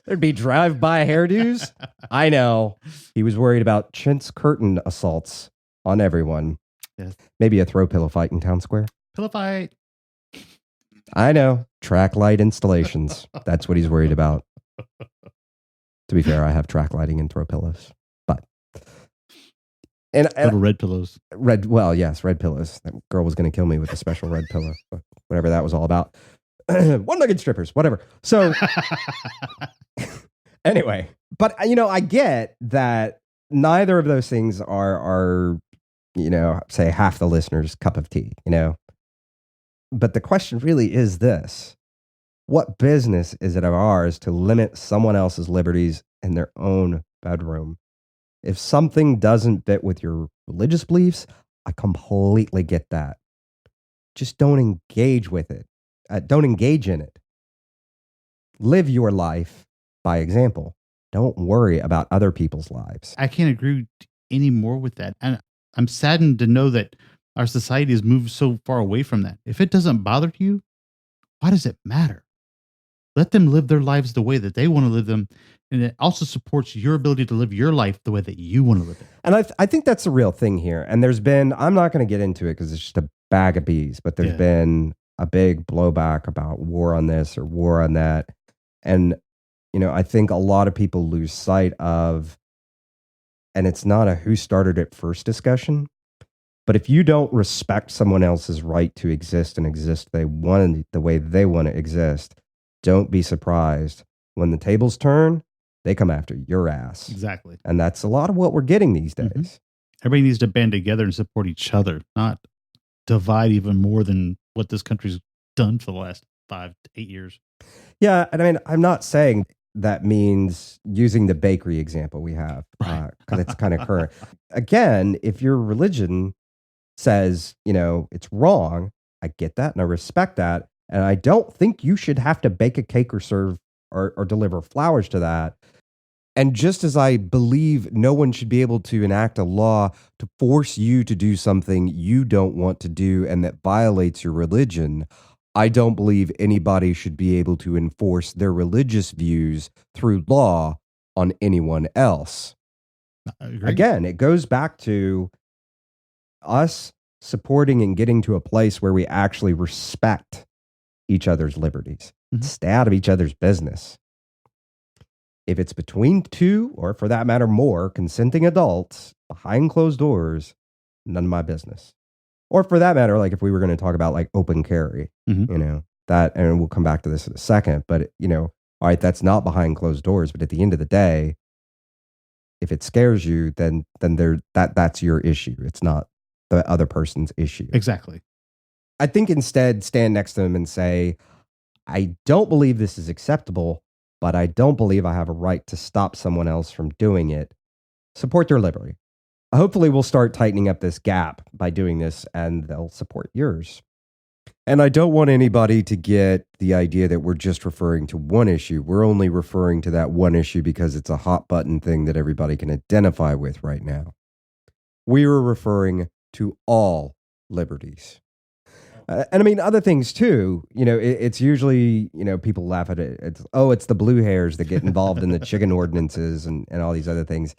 There'd be drive-by hairdos? I know. He was worried about chintz curtain assaults on everyone. Yes. Maybe a throw pillow fight in town square. Pillow fight. I know. Track light installations. That's what he's worried about. To be fair, I have track lighting and throw pillows. But and little red pillows. Yes, red pillows. That girl was going to kill me with a special red pillow. Whatever that was all about. One-legged strippers, whatever. So anyway, but I get that neither of those things are say half the listeners' cup of tea, But the question really is this: what business is it of ours to limit someone else's liberties in their own bedroom? If something doesn't fit with your religious beliefs, I completely get that. Just don't engage with it. Don't engage in it. Live your life by example. Don't worry about other people's lives. I can't agree any more with that. And I'm saddened to know that our society has moved so far away from that. If it doesn't bother you, why does it matter? Let them live their lives the way that they want to live them. And it also supports your ability to live your life the way that you want to live it. And I think that's the real thing here. And there's been, I'm not going to get into it because it's just a bag of bees, but there's been a big blowback about war on this or war on that. And, I think a lot of people lose sight of, and it's not a who started it first discussion, but if you don't respect someone else's right to exist and exist the way they want to exist, don't be surprised when the tables turn, they come after your ass. Exactly. And that's a lot of what we're getting these days. Mm-hmm. Everybody needs to band together and support each other, not divide even more than what this country's done for the last 5 to 8 years. Yeah. And I'm not saying that means using the bakery example we have, because it's kind of current. Again, if your religion says, it's wrong, I get that and I respect that. And I don't think you should have to bake a cake or serve or deliver flowers to that. And just as I believe no one should be able to enact a law to force you to do something you don't want to do and that violates your religion, I don't believe anybody should be able to enforce their religious views through law on anyone else. Again, it goes back to us supporting and getting to a place where we actually respect each other's liberties. Mm-hmm. Stay out of each other's business. If it's between two, or for that matter more, consenting adults behind closed doors, none of my business. Or for that matter, like if we were going to talk about like open carry, that, and we'll come back to this in a second, but all right, that's not behind closed doors, but at the end of the day, if it scares you, then that's your issue. It's not the other person's issue. Exactly. I think instead stand next to them and say, I don't believe this is acceptable, but I don't believe I have a right to stop someone else from doing it. Support their liberty. Hopefully we'll start tightening up this gap by doing this and they'll support yours. And I don't want anybody to get the idea that we're just referring to one issue. We're only referring to that one issue because it's a hot button thing that everybody can identify with right now. We were referring to all liberties. And I mean, other things too, it's usually, people laugh at it. It's the blue hairs that get involved in the chicken ordinances and all these other things.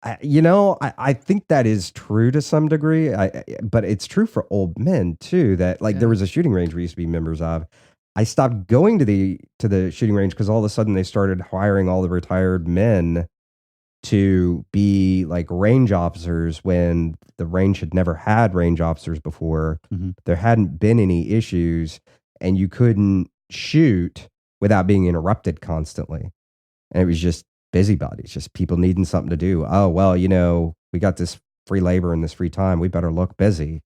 I think that is true to some degree, but it's true for old men too, that there was a shooting range we used to be members of. I stopped going to the shooting range because all of a sudden they started hiring all the retired men to be like range officers when the range had never had range officers before. Mm-hmm. There hadn't been any issues and you couldn't shoot without being interrupted constantly. And it was just busybodies, just people needing something to do. Oh, well, we got this free labor and this free time. We better look busy.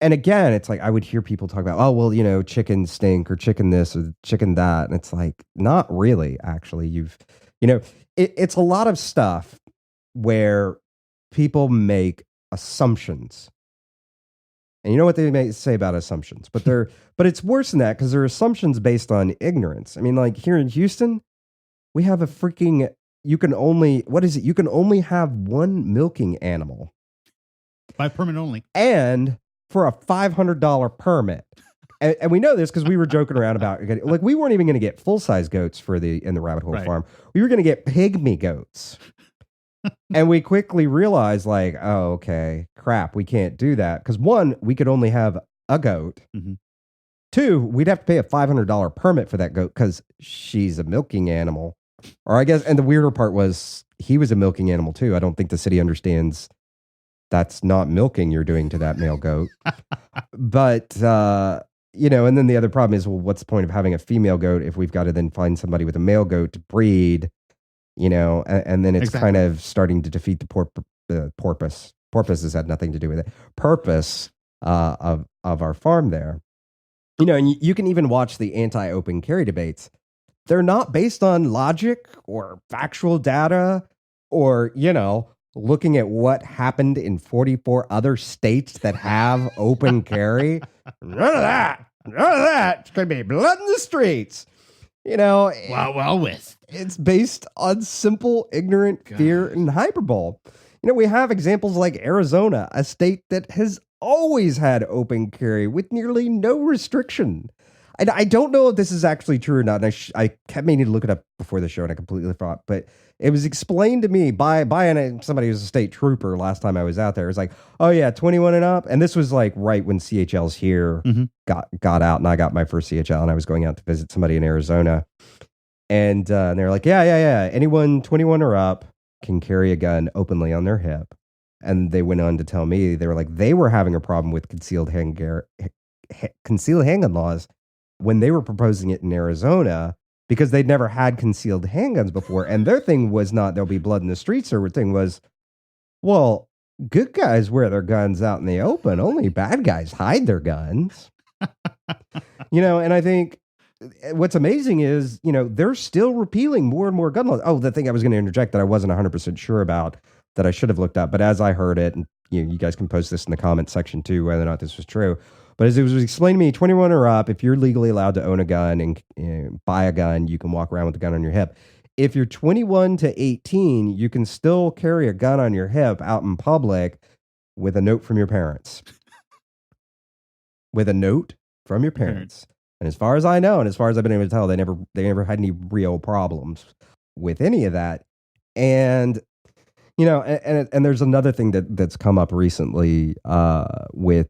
And again, it's like I would hear people talk about, oh, well, chicken stink or chicken this or chicken that. And it's like, not really, actually. It's a lot of stuff where people make assumptions. And you know what they may say about assumptions, but it's worse than that because they're assumptions based on ignorance. I mean, like here in Houston, we have you can only have one milking animal. By permit only. And for a $500 permit. And we know this because we were joking around about we weren't even going to get full-size goats in the rabbit hole farm. We were going to get pygmy goats. And we quickly realized oh, okay, crap, we can't do that. Because one, we could only have a goat. Mm-hmm. Two, we'd have to pay a $500 permit for that goat because she's a milking animal. Or I guess, and the weirder part was he was a milking animal too. I don't think the city understands that's not milking you're doing to that male goat. But, and then the other problem is, well, what's the point of having a female goat if we've got to then find somebody with a male goat to breed, and then it's kind of starting to defeat the porpoise. Porpoise has had nothing to do with it. Purpose of our farm there. And you can even watch the anti-open carry debates. They're not based on logic or factual data or, looking at what happened in 44 other states that have open carry. None of that. It's going to be blood in the streets. Wild West. It's based on simple, ignorant fear and hyperbole. We have examples like Arizona, a state that has always had open carry with nearly no restriction. And I don't know if this is actually true or not. And I kept meaning to look it up before the show, and I completely forgot. But it was explained to me by somebody who was a state trooper last time I was out there. It was like, oh yeah, 21 and up. And this was right when CHL's here got out, and I got my first CHL, and I was going out to visit somebody in Arizona. And they're like, yeah. Anyone 21 or up can carry a gun openly on their hip. And they went on to tell me, they were like, they were having a problem with concealed handgun laws when they were proposing it in Arizona because they'd never had concealed handguns before. And their thing was not there'll be blood in the streets. Their thing was, well, good guys wear their guns out in the open. Only bad guys hide their guns. And I think what's amazing is, they're still repealing more and more gun laws. Oh, the thing I was going to interject that I wasn't 100% sure about that I should have looked up, but as I heard it, and you guys can post this in the comment section too, whether or not this was true. But as it was explained to me, 21 or up, if you're legally allowed to own a gun and buy a gun, you can walk around with a gun on your hip. If you're 21 to 18, you can still carry a gun on your hip out in public with a note from your parents. With a note from your parents. And as far as I know, and as far as I've been able to tell, they never had any real problems with any of that. And and there's another thing that's come up recently with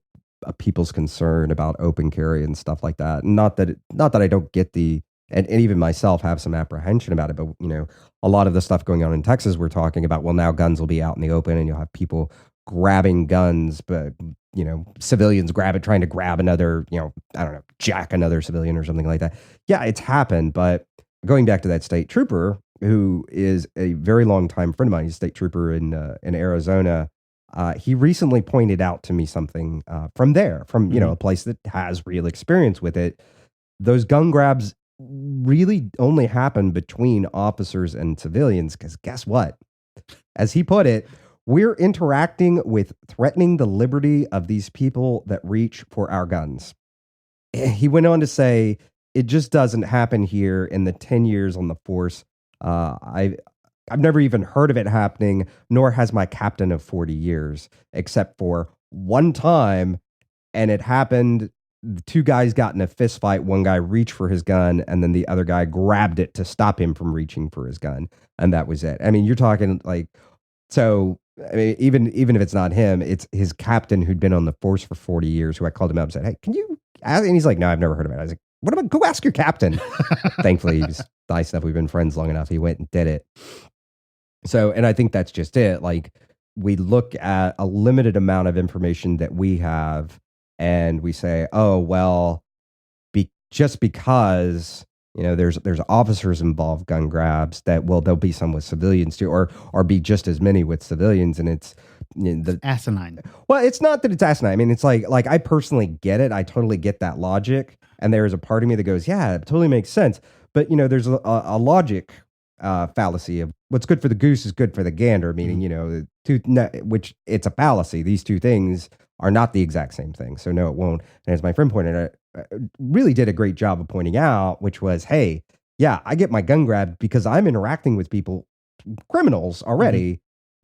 people's concern about open carry and stuff like that. Not that I don't get and even myself have some apprehension about it, but a lot of the stuff going on in Texas, we're talking about, well, now guns will be out in the open and you'll have people grabbing guns, but civilians trying to grab another, I don't know, jack another civilian or something like that. Yeah, it's happened, but going back to that state trooper, who is a very long time friend of mine, he's a state trooper in Arizona. He recently pointed out to me something from a place that has real experience with it. Those gun grabs really only happen between officers and civilians because guess what? As he put it, we're interacting with threatening the liberty of these people that reach for our guns. he went on to say, it just doesn't happen here in the 10 years on the force. I've never even heard of it happening, nor has my captain of 40 years, except for one time. And it happened. The two guys got in a fist fight. One guy reached for his gun, and then the other guy grabbed it to stop him from reaching for his gun. And that was it. I mean, you're talking like, so I mean, even if it's not him, it's his captain who'd been on the force for 40 years, who I called him up and said, hey, can you ask? And he's like, no, I've never heard of it. I was like, what about, go ask your captain. Thankfully, he was nice enough. We've been friends long enough. He went and did it. So, and I think that's just it. Like, we look at a limited amount of information that we have, and we say, oh, well, just because, you know, there's officers involved gun grabs, that, well, there'll be some with civilians too, or be just as many with civilians. And it's, you know, it's asinine. Well, it's not that it's asinine. I mean, it's like I personally get it. I totally get that logic. And there is a part of me that goes, yeah, it totally makes sense. But, you know, there's a logic fallacy of what's good for the goose is good for the gander, meaning, you know, which it's a fallacy. These two things are not the exact same thing. So no, it won't. And as my friend pointed out, really did a great job of pointing out, which was, hey, yeah, I get my gun grabbed because I'm interacting with people, criminals already,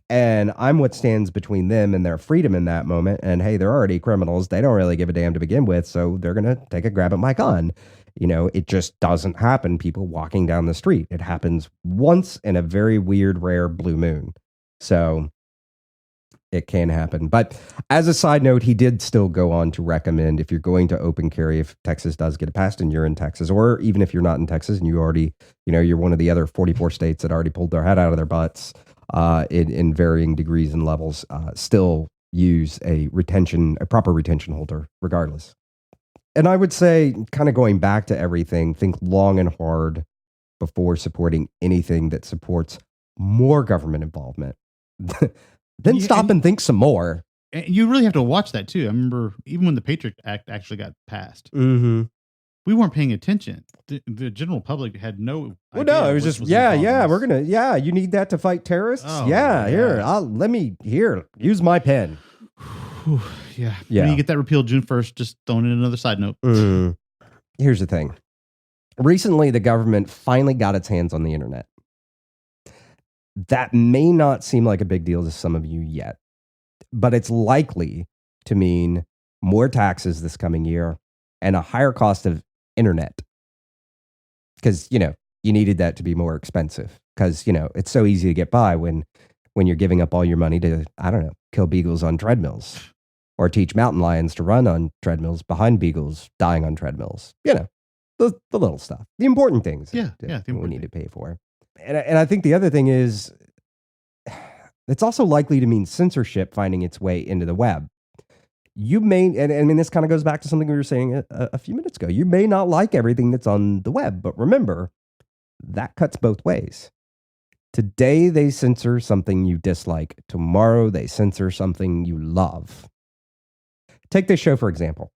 and I'm what stands between them and their freedom in that moment. And hey, they're already criminals. They don't really give a damn to begin with, so they're going to take a grab at my gun. You know, it just doesn't happen. People walking down the street. It happens once in a very weird, rare blue moon. So it can happen. But as a side note, he did still go on to recommend, if you're going to open carry, if Texas does get it passed and you're in Texas, or even if you're not in Texas and you already, you know, you're one of the other 44 states that already pulled their head out of their butts in varying degrees and levels, still use a proper retention holder regardless. And I would say, kind of going back to everything, think long and hard before supporting anything that supports more government involvement. Then stop and think some more. And you really have to watch that too. I remember even when the Patriot Act actually got passed, Mm-hmm. we weren't paying attention. The general public had no. Well, no, it was just, you need that to fight terrorists? Oh, Here, use my pen. Yeah. When you get that repealed June 1st, just throwing in another side note. Here's the thing. Recently, the government finally got its hands on the internet. That may not seem like a big deal to some of you yet, but it's likely to mean more taxes this coming year and a higher cost of internet. Because, you know, you needed that to be more expensive. Because, you know, it's so easy to get by when you're giving up all your money to, I don't know, kill beagles on treadmills or teach mountain lions to run on treadmills behind beagles dying on treadmills. You know, the little stuff, the important things we need to pay for. And I think the other thing is, it's also likely to mean censorship finding its way into the web. You may, and I mean, this kind of goes back to something we were saying a few minutes ago. You may not like everything that's on the web, but remember, that cuts both ways. Today, they censor something you dislike. Tomorrow, they censor something you love. Take this show, for example.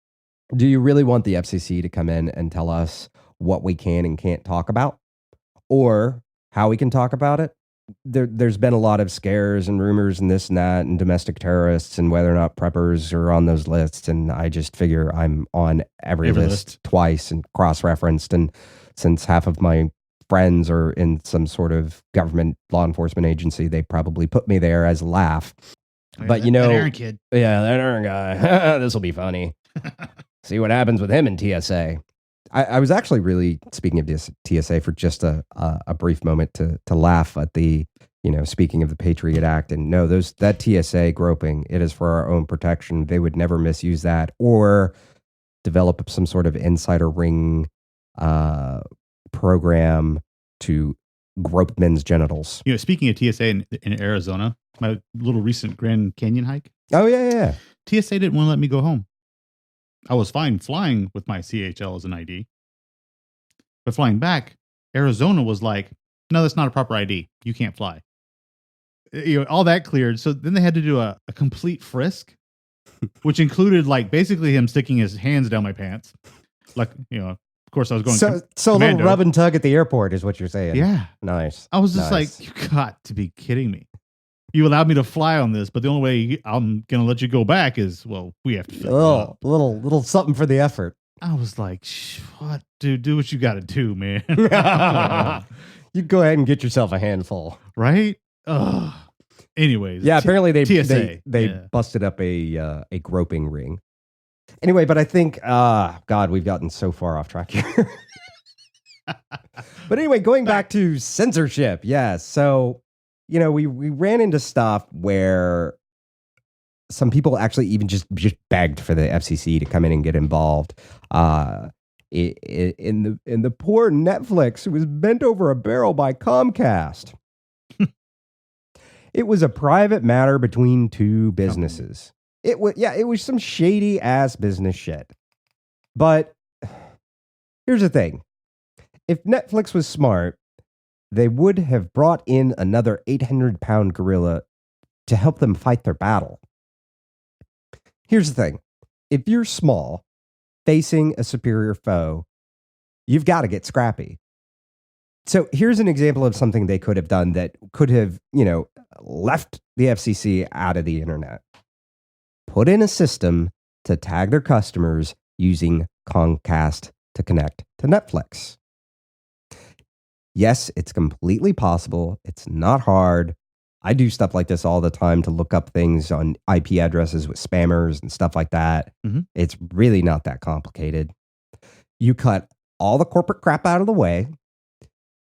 Do you really want the FCC to come in and tell us what we can and can't talk about? Or how we can talk about it? There's been a lot of scares and rumors and this and that and domestic terrorists and whether or not preppers are on those lists. And I just figure I'm on every list twice and cross-referenced. And since half of my friends are in some sort of government law enforcement agency, they probably put me there as a laugh. But you know, that Aaron kid. Yeah, that Aaron guy. This will be funny. See what happens with him in TSA. I was actually really, speaking of this TSA, for just a brief moment to laugh at the, you know, speaking of the Patriot Act. And no, that TSA groping, it is for our own protection. They would never misuse that or develop some sort of insider ring program to grope men's genitals. You know, speaking of TSA in Arizona, my little recent Grand Canyon hike. Oh, yeah. TSA didn't want to let me go home. I was fine flying with my CHL as an ID. But flying back, Arizona was like, no, that's not a proper ID. You can't fly. You know, all that cleared. So then they had to do a complete frisk, which included like basically him sticking his hands down my pants. Like, you know, of course I was going so a little rub and tug at the airport is what you're saying. Yeah. Nice. I was just like, you got to be kidding me. You allowed me to fly on this, but the only way I'm going to let you go back is, well, we have to fill little something for the effort. I was like, what, dude? Do what you got to do, man. You go ahead and get yourself a handful, right? Ugh. Anyways, yeah. Apparently they TSA. busted up a groping ring. Anyway, but I think God, we've gotten so far off track here. But anyway, going back to censorship, yes. So we ran into stuff where some people actually even just begged for the FCC to come in and get involved. In the poor Netflix, who was bent over a barrel by Comcast. It was a private matter between two businesses. It was some shady ass business shit. But here's the thing: if Netflix was smart, they would have brought in another 800-pound gorilla to help them fight their battle. Here's the thing: if you're small, facing a superior foe, you've got to get scrappy. So here's an example of something they could have done that could have, left the FCC out of the internet. Put in a system to tag their customers using Comcast to connect to Netflix. Yes, it's completely possible. It's not hard. I do stuff like this all the time to look up things on IP addresses with spammers and stuff like that. Mm-hmm. It's really not that complicated. You cut all the corporate crap out of the way.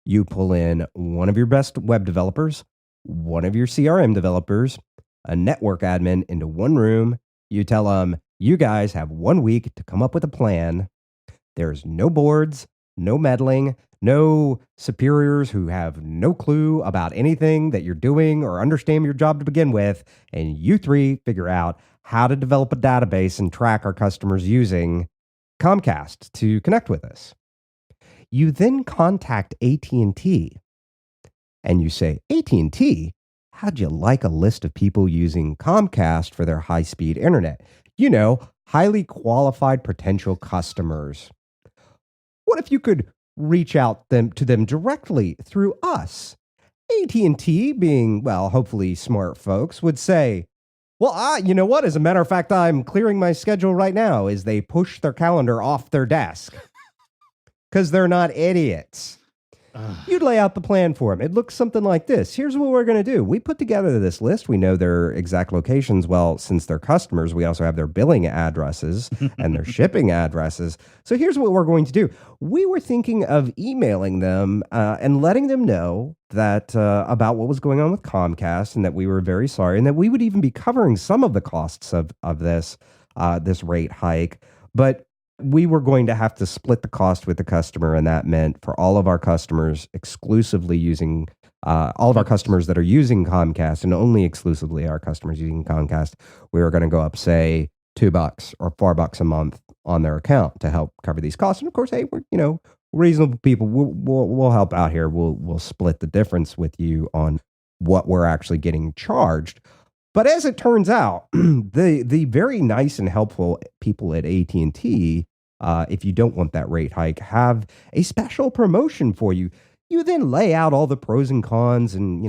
You pull in one of your best web developers, one of your CRM developers, a network admin into one room. You tell them, you guys have 1 week to come up with a plan. There's no boards, no meddling, no superiors who have no clue about anything that you're doing or understand your job to begin with. And you three figure out how to develop a database and track our customers using Comcast to connect with us. You then contact AT&T and you say, AT&T, how'd you like a list of people using Comcast for their high-speed internet? Highly qualified potential customers. What if you could reach out to them directly through us? AT&T, being, well, hopefully smart folks, would say, well, you know what? As a matter of fact, I'm clearing my schedule right now, as they push their calendar off their desk. Because they're not idiots. You'd lay out the plan for them. It looks something like this. Here's what we're going to do. We put together this list. We know their exact locations. Well, since they're customers, we also have their billing addresses and their shipping addresses. So here's what we're going to do. We were thinking of emailing them and letting them know that about what was going on with Comcast and that we were very sorry and that we would even be covering some of the costs of this rate hike. But we were going to have to split the cost with the customer, and that meant for all of our customers exclusively using, all of our customers that are using Comcast, and only exclusively our customers using Comcast, we were going to go up, say, $2 or $4 a month on their account to help cover these costs. And of course, hey, we're reasonable people. We'll help out here. We'll split the difference with you on what we're actually getting charged. But as it turns out, the very nice and helpful people at AT&T, if you don't want that rate hike, have a special promotion for you. You then lay out all the pros and cons and,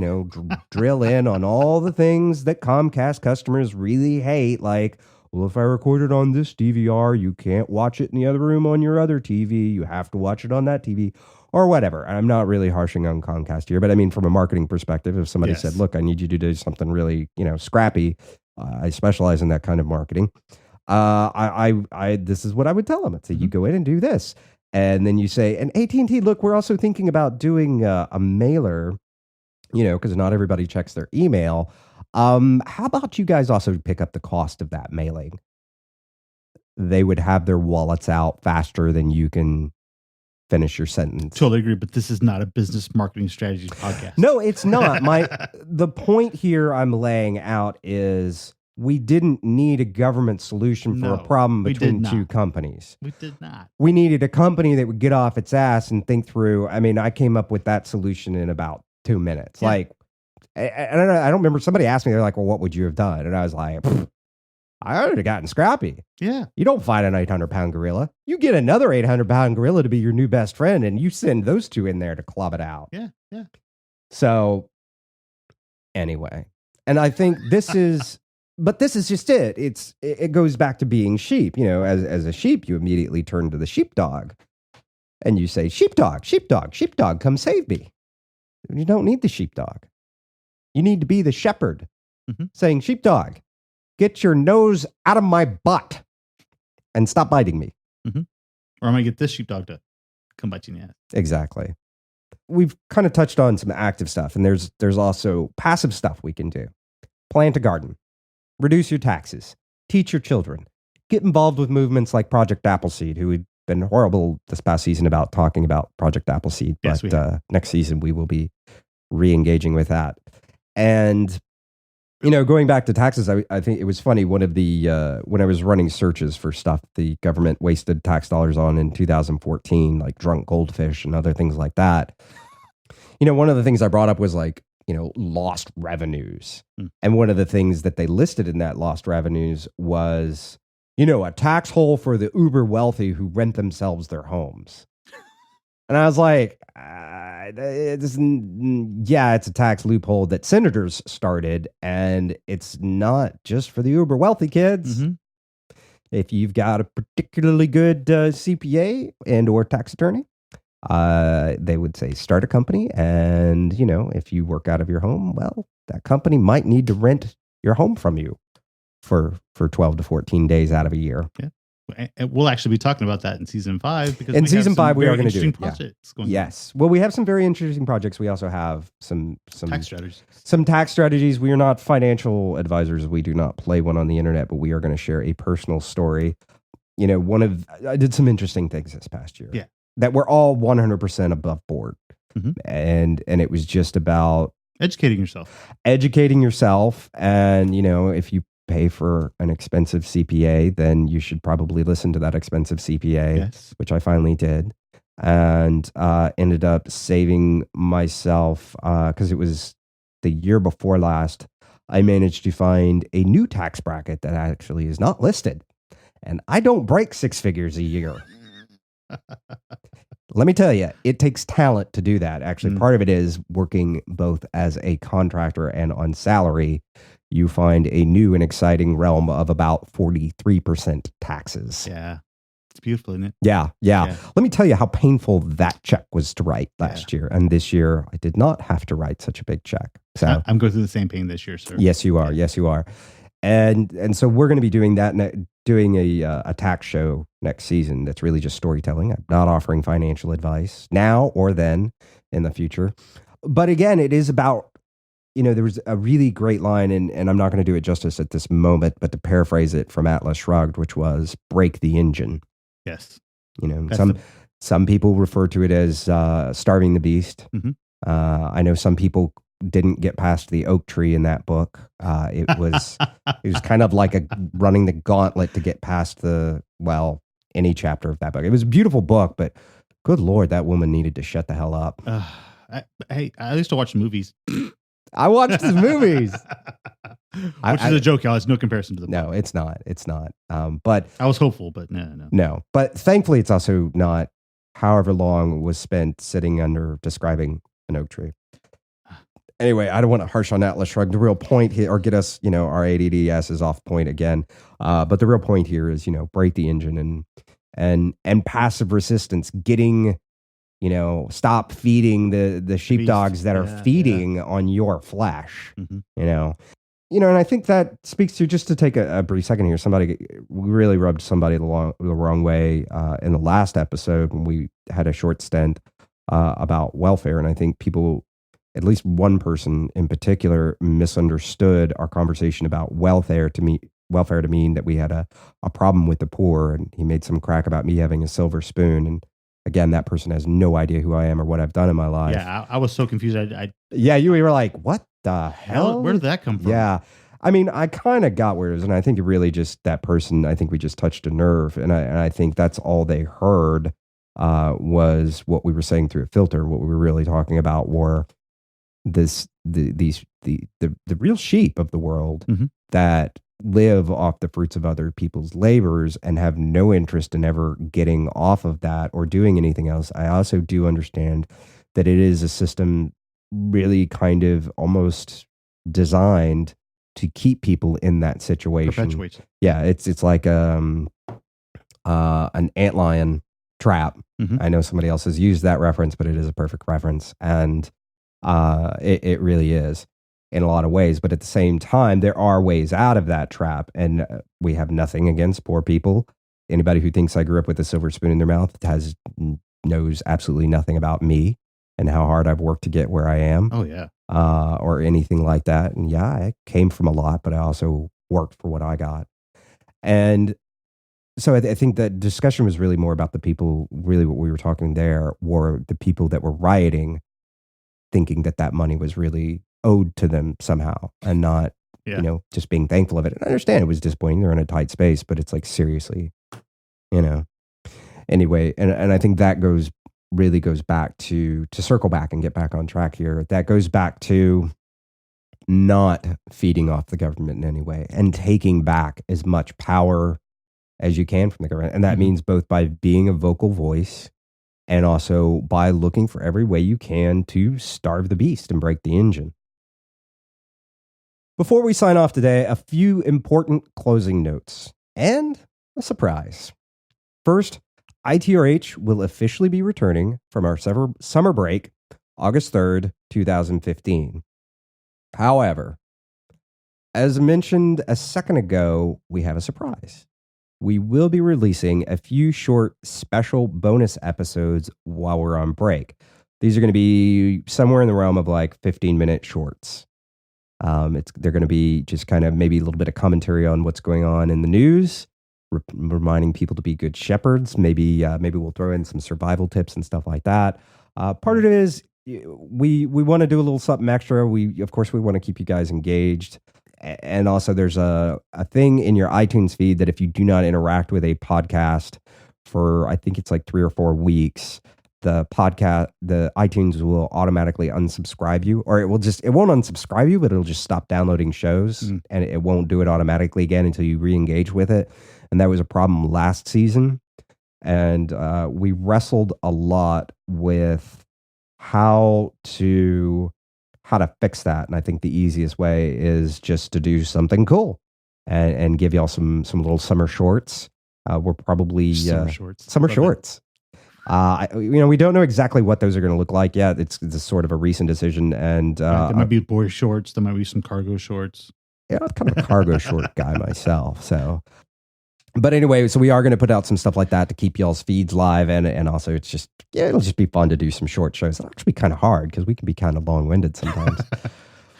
drill in on all the things that Comcast customers really hate. Like, well, if I record it on this DVR, you can't watch it in the other room on your other TV. You have to watch it on that TV. Or whatever. I'm not really harshing on Comcast here, but I mean, from a marketing perspective, if somebody said, look, I need you to do something really, scrappy, I specialize in that kind of marketing. This is what I would tell them. I'd say, you go in and do this. And then you say, and AT&T, look, we're also thinking about doing a mailer, because not everybody checks their email. How about you guys also pick up the cost of that mailing? They would have their wallets out faster than you can finish your sentence. Totally agree, but this is not a business marketing strategy podcast. No, it's not. The point here I'm laying out is we didn't need a government solution for a problem between two companies. We did not. We needed a company that would get off its ass and think through. I mean, I came up with that solution in about 2 minutes. Yeah. Like, I don't remember. Somebody asked me, they're like, well, what would you have done? And I was like, I would have gotten scrappy. Yeah. You don't fight an 800-pound gorilla. You get another 800-pound gorilla to be your new best friend, and you send those two in there to club it out. Yeah, yeah. So, anyway. And I think this is But this is just it. It goes back to being sheep. As a sheep, you immediately turn to the sheepdog and you say, sheepdog, sheepdog, sheepdog, come save me. You don't need the sheepdog. You need to be the shepherd saying, sheepdog, get your nose out of my butt and stop biting me. Or I'm going to get this sheepdog to come bite you in the ass. Exactly. We've kind of touched on some active stuff, and there's also passive stuff we can do. Plant a garden. Reduce your taxes. Teach your children. Get involved with movements like Project Appleseed, who had been horrible this past season about talking about Project Appleseed. Yes, but next season we will be re-engaging with that. And going back to taxes, I think it was funny. One of the, when I was running searches for stuff the government wasted tax dollars on in 2014, like drunk goldfish and other things like that. One of the things I brought up was like, lost revenues. And one of the things that they listed in that lost revenues was, a tax hole for the uber wealthy who rent themselves their homes. And I was like, it's a tax loophole that senators started, and it's not just for the uber wealthy kids. If you've got a particularly good CPA and or tax attorney, they would say start a company, and if you work out of your home, well, that company might need to rent your home from you for 12 to 14 days out of a year. Yeah. And we'll actually be talking about that in season 5 because in season 5 we are going to do projects going yes. Well, we have some very interesting projects. We also have some tax strategies. Some tax strategies. We are not financial advisors. We do not play one on the internet, but we are going to share a personal story. I did some interesting things this past year. Yeah. That were all 100% above board. And it was just about educating yourself. And, if you pay for an expensive CPA, then you should probably listen to that expensive CPA, which I finally did, and ended up saving myself, because it was the year before last, I managed to find a new tax bracket that actually is not listed. And I don't break 6 figures a year. Let me tell you, it takes talent to do that. Actually, part of it is working both as a contractor and on salary. You find a new and exciting realm of about 43% taxes. Yeah. It's beautiful, isn't it? Yeah. Let me tell you how painful that check was to write last year. And this year, I did not have to write such a big check. So I'm going through the same pain this year, sir. Yes, you are. Yes, you are. And so we're going to be doing that, doing a tax show next season that's really just storytelling. I'm not offering financial advice now or then in the future. But again, it is about, there was a really great line, and I'm not going to do it justice at this moment, but to paraphrase it from Atlas Shrugged, which was break the engine. Yes. Some people refer to it as starving the beast. I know some people didn't get past the oak tree in that book. It was kind of like running the gauntlet to get past any chapter of that book. It was a beautiful book, but good Lord, that woman needed to shut the hell up. I used to watch movies. I watched the movies. Which is a joke, y'all. It's no comparison to the book. No, it's not. It's not. But I was hopeful, but no. No, but thankfully it's also not however long was spent sitting under describing an oak tree. Anyway, I don't want to harsh on Atlas Shrugged. The real point here, or get us, our ADD asses off point again. But the real point here is, break the engine and passive resistance, getting, stop feeding the sheepdogs that are feeding on your flesh, and I think that speaks to, just to take a brief second here, somebody really rubbed somebody the wrong way in the last episode when we had a short stint about welfare. And I think people, at least one person in particular, misunderstood our conversation about welfare to mean that we had a problem with the poor, and he made some crack about me having a silver spoon. And again, that person has no idea who I am or what I've done in my life. Yeah, I was so confused. You were like, what the hell? Where did that come from? Yeah. I mean, I kind of got where it is, and I think it really just, that person, I think we just touched a nerve, and I think that's all they heard was what we were saying through a filter. What we were really talking about were the real sheep of the world that live off the fruits of other people's labors and have no interest in ever getting off of that or doing anything else. I also do understand that it is a system really kind of almost designed to keep people in that situation. Perpetuates. Yeah, it's like an antlion trap. Mhm. I know somebody else has used that reference, but it is a perfect reference, and it really is in a lot of ways. But at the same time, there are ways out of that trap, and we have nothing against poor people. Anybody who thinks I grew up with a silver spoon in their mouth knows absolutely nothing about me and how hard I've worked to get where I am. Oh, yeah. Or anything like that. And yeah, I came from a lot, but I also worked for what I got. And so I think that discussion was really more about the people, really what we were talking there were the people that were rioting, thinking that that money was really owed to them somehow and not, just being thankful of it. And I understand it was disappointing. They're in a tight space, but it's like, seriously, Anyway, and I think that really goes back to circle back and get back on track here. That goes back to not feeding off the government in any way and taking back as much power as you can from the government. And that means both by being a vocal voice and also by looking for every way you can to starve the beast and break the engine. Before we sign off today, a few important closing notes and a surprise. First, ITRH will officially be returning from our summer break August 3rd, 2015. However, as mentioned a second ago, we have a surprise. We will be releasing a few short special bonus episodes while we're on break. These are going to be somewhere in the realm of like 15-minute shorts. They're going to be just kind of maybe a little bit of commentary on what's going on in the news, reminding people to be good shepherds. Maybe we'll throw in some survival tips and stuff like that. Part of it is we want to do a little something extra. Of course we want to keep you guys engaged. And also there's a thing in your iTunes feed that if you do not interact with a podcast for, I think it's like 3 or 4 weeks, the iTunes will automatically unsubscribe you, or it won't unsubscribe you, but it'll just stop downloading shows and it won't do it automatically again until you re-engage with it. And that was a problem last season. And we wrestled a lot with how to fix that. And I think the easiest way is just to do something cool and give y'all some little summer shorts. We're probably summer shorts. Summer shorts. We don't know exactly what those are going to look like yet. It's a sort of a recent decision, and there might be boy shorts. There might be some cargo shorts. Yeah, I'm kind of a cargo short guy myself. So, but anyway, so we are going to put out some stuff like that to keep y'all's feeds live, and also it'll just be fun to do some short shows. It'll actually be kind of hard because we can be kind of long-winded sometimes.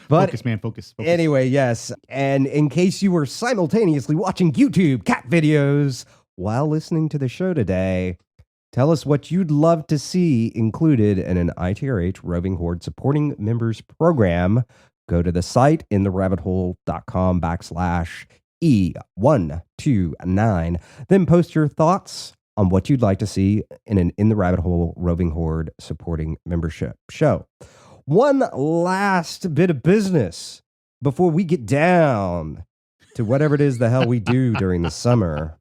But focus, man, focus. Anyway, yes, and in case you were simultaneously watching YouTube cat videos while listening to the show today, tell us what you'd love to see included in an ITRH Roving Horde supporting members program. Go to the site intherabbithole.com/E129. Then post your thoughts on what you'd like to see in an In the Rabbit Hole Roving Horde supporting membership show. One last bit of business before we get down to whatever it is the hell we do during the summer.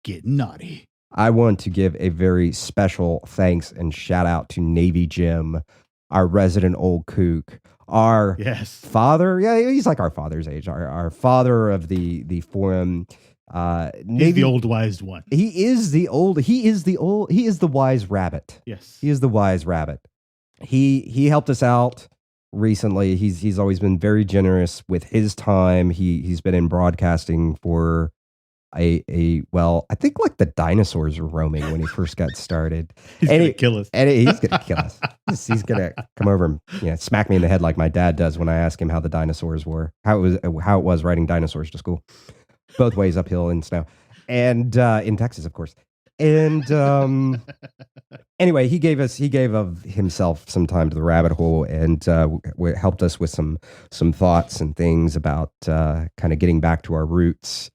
Get naughty. I want to give a very special thanks and shout out to Navy Jim, our resident old kook, our father. Yeah, he's like our father's age, our father of the forum. He's the old wise one. He is the wise rabbit. Yes. He is the wise rabbit. He helped us out recently. He's always been very generous with his time. He's been in broadcasting for I think like the dinosaurs were roaming when he first got started. He's going to kill us. And he's going to kill us. He's going to come over and smack me in the head like my dad does when I ask him how the dinosaurs were, how it was riding dinosaurs to school, both ways uphill in snow, and in Texas, of course. And anyway, he gave of himself some time to the rabbit hole, and helped us with some thoughts and things about kind of getting back to our roots.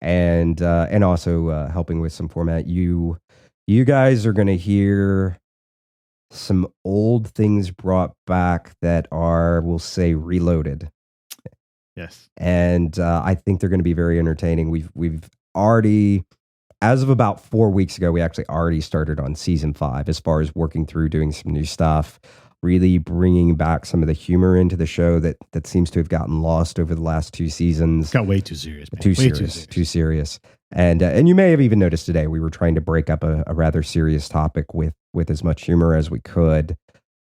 And also helping with some format. You guys are going to hear some old things brought back that are, we'll say, reloaded. Yes. And I think they're going to be very entertaining. We've already, as of about 4 weeks ago, we actually already started on season 5 as far as working through doing some new stuff. really bringing back some of the humor into the show that seems to have gotten lost over the last 2 seasons. Got way too serious. Man. Too serious. And you may have even noticed today we were trying to break up a rather serious topic with as much humor as we could.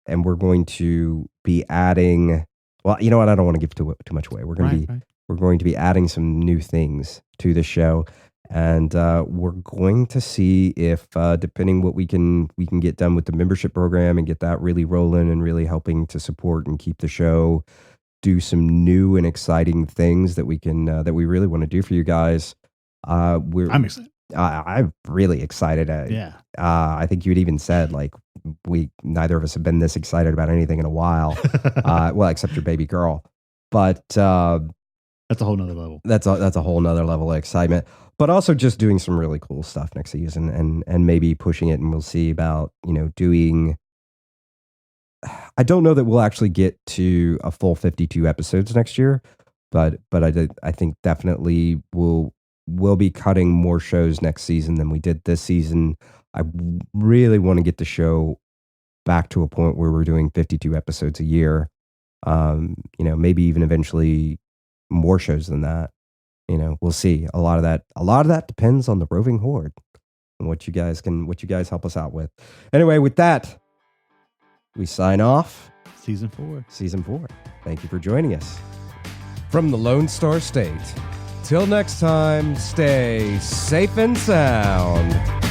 And we're going to be adding. Well, you know what? I don't want to give too much away. We're going to be adding some new things to the show. And we're going to see if, depending what we can get done with the membership program and get that really rolling and really helping to support and keep the show, do some new and exciting things that we can that we really want to do for you guys. I'm excited. I'm really excited. I think you had even said like neither of us have been this excited about anything in a while. Well, except your baby girl, but that's a whole nother level. That's a whole nother level of excitement. But also just doing some really cool stuff next season and maybe pushing it, and we'll see about, doing. I don't know that we'll actually get to a full 52 episodes next year, but I think definitely we'll be cutting more shows next season than we did this season. I really want to get the show back to a point where we're doing 52 episodes a year. Maybe even eventually more shows than that. We'll see. A lot of that depends on the roving horde and what you guys help us out with. Anyway, with that, we sign off. Season 4. Thank you for joining us. From the Lone Star State. Till next time, stay safe and sound.